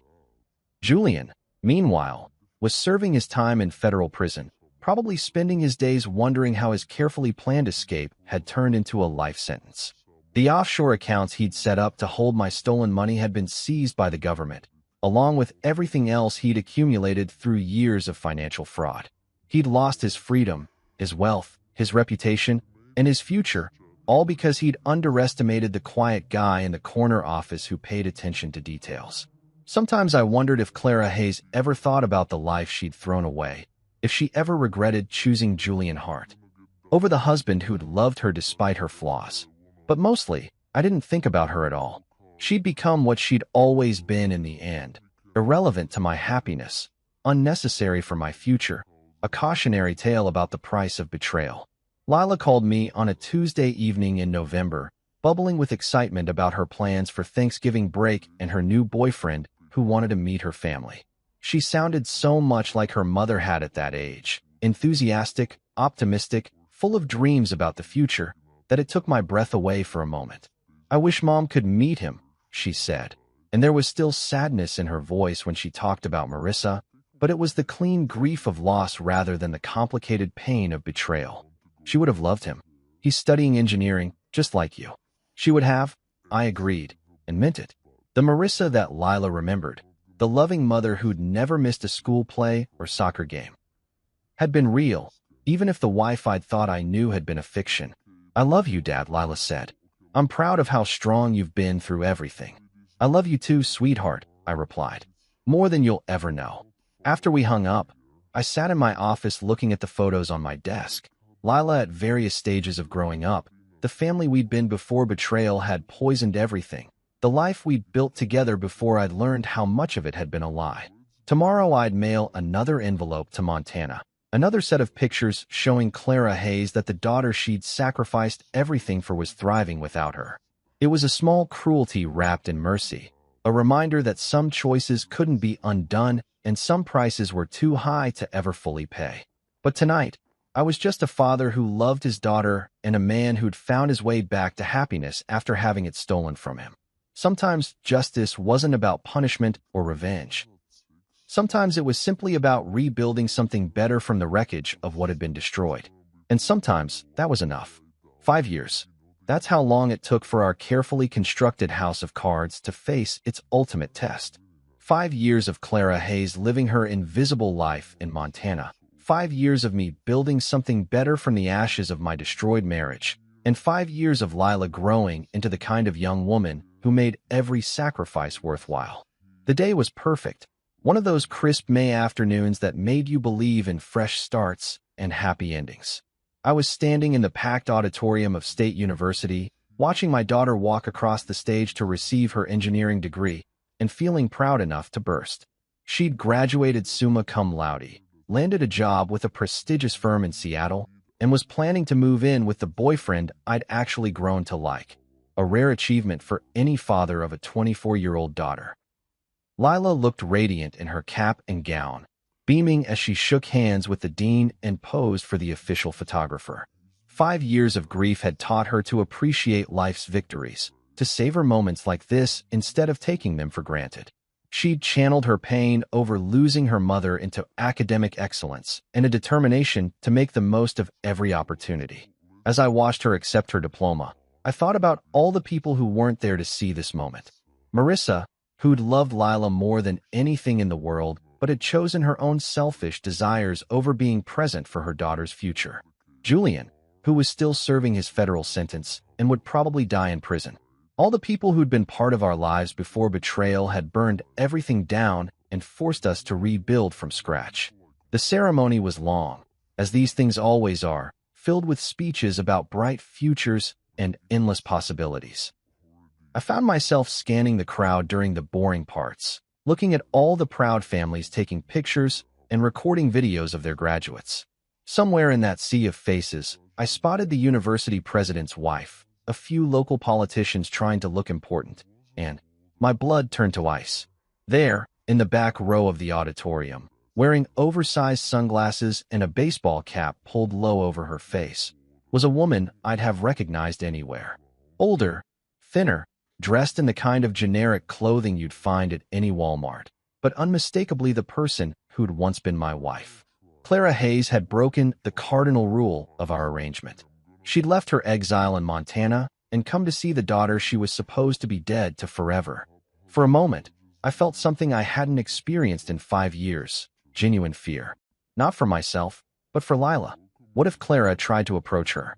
Julian, meanwhile, was serving his time in federal prison, probably spending his days wondering how his carefully planned escape had turned into a life sentence. The offshore accounts he'd set up to hold my stolen money had been seized by the government, along with everything else he'd accumulated through years of financial fraud. He'd lost his freedom, his wealth, his reputation, and his future, all because he'd underestimated the quiet guy in the corner office who paid attention to details. Sometimes I wondered if Clara Hayes ever thought about the life she'd thrown away, if she ever regretted choosing Julian Hart over the husband who'd loved her despite her flaws. But mostly, I didn't think about her at all. She'd become what she'd always been in the end, irrelevant to my happiness, unnecessary for my future, a cautionary tale about the price of betrayal. Lila called me on a Tuesday evening in November, bubbling with excitement about her plans for Thanksgiving break and her new boyfriend who wanted to meet her family. She sounded so much like her mother had at that age, enthusiastic, optimistic, full of dreams about the future, that it took my breath away for a moment. "I wish Mom could meet him," she said, and there was still sadness in her voice when she talked about Marissa, but it was the clean grief of loss rather than the complicated pain of betrayal. She would have loved him. He's studying engineering, just like you. She would have. I agreed, and meant it. The Marissa that Lila remembered, the loving mother who'd never missed a school play or soccer game, had been real, even if the wife I'd thought I knew had been a fiction. "I love you, Dad," Lila said. "I'm proud of how strong you've been through everything." "I love you too, sweetheart," I replied. "More than you'll ever know." After we hung up, I sat in my office looking at the photos on my desk. Lila at various stages of growing up, the family we'd been before betrayal had poisoned everything, the life we'd built together before I'd learned how much of it had been a lie. Tomorrow I'd mail another envelope to Montana. Another set of pictures showing Clara Hayes that the daughter she'd sacrificed everything for was thriving without her. It was a small cruelty wrapped in mercy, a reminder that some choices couldn't be undone and some prices were too high to ever fully pay. But tonight, I was just a father who loved his daughter and a man who'd found his way back to happiness after having it stolen from him. Sometimes justice wasn't about punishment or revenge. Sometimes it was simply about rebuilding something better from the wreckage of what had been destroyed. And sometimes that was enough. 5 years. That's how long it took for our carefully constructed house of cards to face its ultimate test. 5 years of Clara Hayes living her invisible life in Montana. 5 years of me building something better from the ashes of my destroyed marriage. And 5 years of Lila growing into the kind of young woman who made every sacrifice worthwhile. The day was perfect. One of those crisp May afternoons that made you believe in fresh starts and happy endings. I was standing in the packed auditorium of State University, watching my daughter walk across the stage to receive her engineering degree, and feeling proud enough to burst. She'd graduated summa cum laude, landed a job with a prestigious firm in Seattle, and was planning to move in with the boyfriend I'd actually grown to like, a rare achievement for any father of a 24-year-old daughter. Lila looked radiant in her cap and gown, beaming as she shook hands with the dean and posed for the official photographer. 5 years of grief had taught her to appreciate life's victories, to savor moments like this instead of taking them for granted. She'd channeled her pain over losing her mother into academic excellence and a determination to make the most of every opportunity. As I watched her accept her diploma, I thought about all the people who weren't there to see this moment. Marissa, who'd loved Lila more than anything in the world, but had chosen her own selfish desires over being present for her daughter's future. Julian, who was still serving his federal sentence and would probably die in prison. All the people who'd been part of our lives before betrayal had burned everything down and forced us to rebuild from scratch. The ceremony was long, as these things always are, filled with speeches about bright futures and endless possibilities. I found myself scanning the crowd during the boring parts, looking at all the proud families taking pictures and recording videos of their graduates. Somewhere in that sea of faces, I spotted the university president's wife, a few local politicians trying to look important, and my blood turned to ice. There, in the back row of the auditorium, wearing oversized sunglasses and a baseball cap pulled low over her face, was a woman I'd have recognized anywhere. Older, thinner, dressed in the kind of generic clothing you'd find at any Walmart, but unmistakably the person who'd once been my wife. Clara Hayes had broken the cardinal rule of our arrangement. She'd left her exile in Montana and come to see the daughter she was supposed to be dead to forever. For a moment, I felt something I hadn't experienced in 5 years, genuine fear. Not for myself, but for Lila. What if Clara tried to approach her?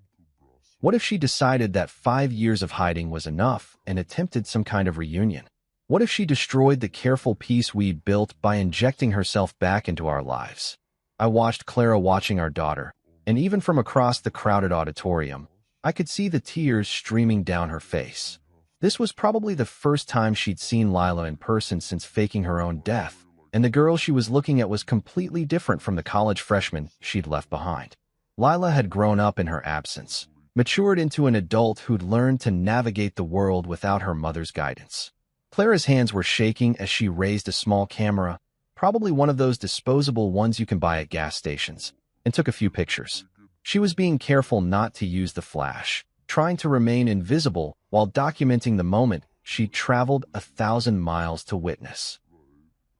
What if she decided that 5 years of hiding was enough and attempted some kind of reunion? What if she destroyed the careful peace we'd built by injecting herself back into our lives? I watched Clara watching our daughter, and even from across the crowded auditorium, I could see the tears streaming down her face. This was probably the first time she'd seen Lila in person since faking her own death, and the girl she was looking at was completely different from the college freshman she'd left behind. Lila had grown up in her absence, matured into an adult who'd learned to navigate the world without her mother's guidance. Clara's hands were shaking as she raised a small camera, probably one of those disposable ones you can buy at gas stations, and took a few pictures. She was being careful not to use the flash, trying to remain invisible while documenting the moment she'd traveled 1,000 miles to witness.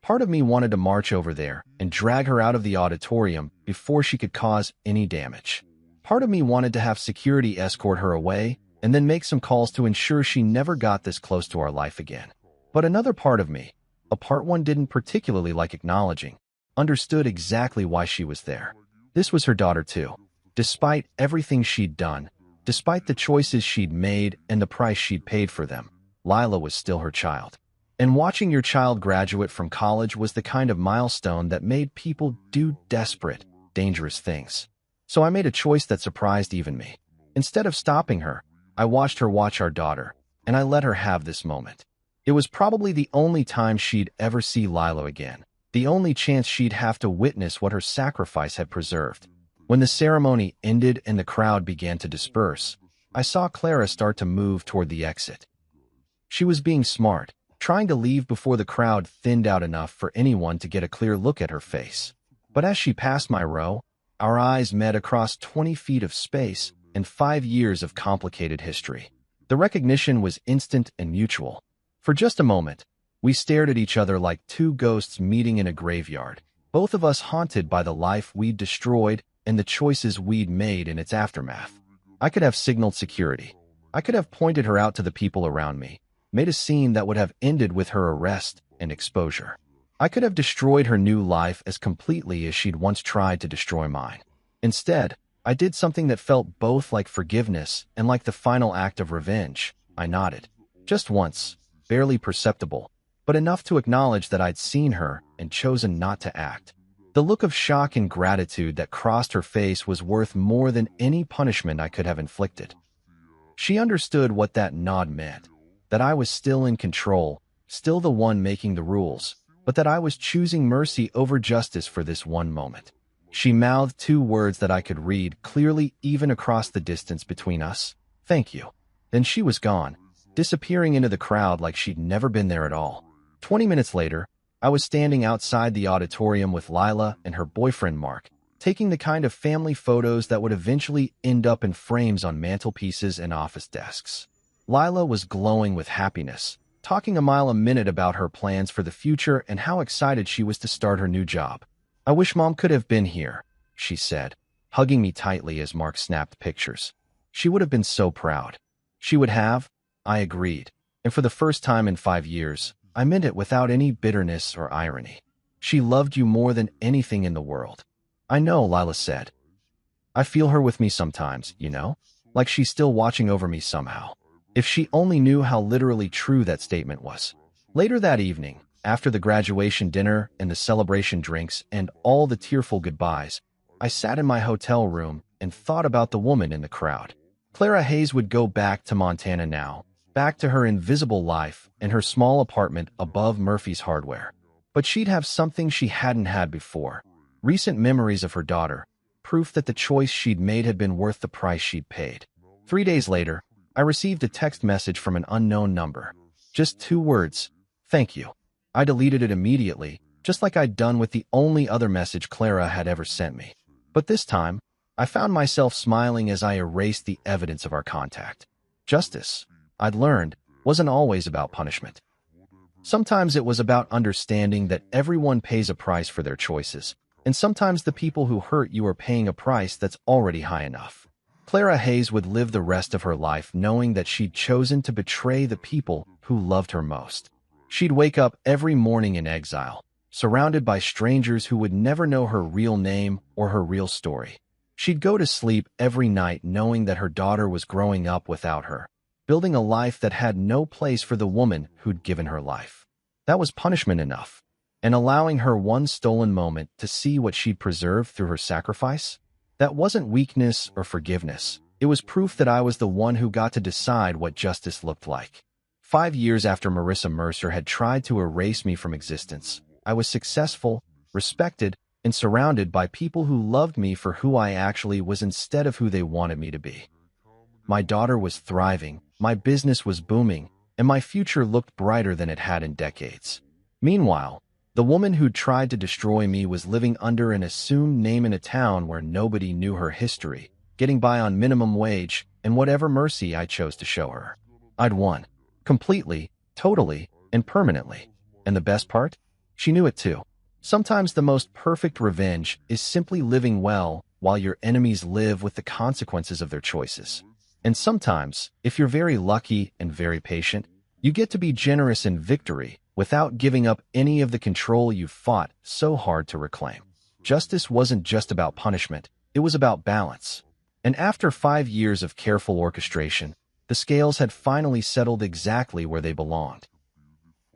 Part of me wanted to march over there and drag her out of the auditorium before she could cause any damage. Part of me wanted to have security escort her away and then make some calls to ensure she never got this close to our life again. But another part of me, a part one didn't particularly like acknowledging, understood exactly why she was there. This was her daughter too. Despite everything she'd done, despite the choices she'd made and the price she'd paid for them, Lila was still her child. And watching your child graduate from college was the kind of milestone that made people do desperate, dangerous things. So I made a choice that surprised even me. Instead of stopping her, I watched her watch our daughter, and I let her have this moment. It was probably the only time she'd ever see Lila again, the only chance she'd have to witness what her sacrifice had preserved. When the ceremony ended and the crowd began to disperse, I saw Clara start to move toward the exit. She was being smart, trying to leave before the crowd thinned out enough for anyone to get a clear look at her face. But as she passed my row, our eyes met across 20 feet of space and 5 years of complicated history. The recognition was instant and mutual. For just a moment, we stared at each other like two ghosts meeting in a graveyard, both of us haunted by the life we'd destroyed and the choices we'd made in its aftermath. I could have signaled security. I could have pointed her out to the people around me, made a scene that would have ended with her arrest and exposure. I could have destroyed her new life as completely as she'd once tried to destroy mine. Instead, I did something that felt both like forgiveness and like the final act of revenge. I nodded. Just once, barely perceptible, but enough to acknowledge that I'd seen her and chosen not to act. The look of shock and gratitude that crossed her face was worth more than any punishment I could have inflicted. She understood what that nod meant, that I was still in control, still the one making the rules, but that I was choosing mercy over justice for this one moment. She mouthed 2 words that I could read clearly even across the distance between us. Thank you. Then she was gone, disappearing into the crowd like she'd never been there at all. 20 minutes later, I was standing outside the auditorium with Lila and her boyfriend Mark, taking the kind of family photos that would eventually end up in frames on mantelpieces and office desks. Lila was glowing with happiness, talking a mile a minute about her plans for the future and how excited she was to start her new job. I wish Mom could have been here, she said, hugging me tightly as Mark snapped pictures. She would have been so proud. She would have, I agreed, and for the first time in 5 years, I meant it without any bitterness or irony. She loved you more than anything in the world. I know, Lila said. I feel her with me sometimes, you know? Like she's still watching over me somehow. If she only knew how literally true that statement was. Later that evening, after the graduation dinner and the celebration drinks and all the tearful goodbyes, I sat in my hotel room and thought about the woman in the crowd. Clara Hayes would go back to Montana now, back to her invisible life and her small apartment above Murphy's Hardware. But she'd have something she hadn't had before. Recent memories of her daughter, proof that the choice she'd made had been worth the price she'd paid. 3 days later, I received a text message from an unknown number. Just 2 words, "Thank you." I deleted it immediately, just like I'd done with the only other message Clara had ever sent me. But this time, I found myself smiling as I erased the evidence of our contact. Justice, I'd learned, wasn't always about punishment. Sometimes it was about understanding that everyone pays a price for their choices, and sometimes the people who hurt you are paying a price that's already high enough. Clara Hayes would live the rest of her life knowing that she'd chosen to betray the people who loved her most. She'd wake up every morning in exile, surrounded by strangers who would never know her real name or her real story. She'd go to sleep every night knowing that her daughter was growing up without her, building a life that had no place for the woman who'd given her life. That was punishment enough. And allowing her one stolen moment to see what she'd preserved through her sacrifice? That wasn't weakness or forgiveness. It was proof that I was the one who got to decide what justice looked like. 5 years after Marissa Mercer had tried to erase me from existence, I was successful, respected, and surrounded by people who loved me for who I actually was instead of who they wanted me to be. My daughter was thriving, my business was booming, and my future looked brighter than it had in decades. Meanwhile, the woman who'd tried to destroy me was living under an assumed name in a town where nobody knew her history, getting by on minimum wage and whatever mercy I chose to show her. I'd won. Completely, totally, and permanently. And the best part? She knew it too. Sometimes the most perfect revenge is simply living well while your enemies live with the consequences of their choices. And sometimes, if you're very lucky and very patient, you get to be generous in victory without giving up any of the control you've fought so hard to reclaim. Justice wasn't just about punishment, it was about balance. And after 5 years of careful orchestration, the scales had finally settled exactly where they belonged.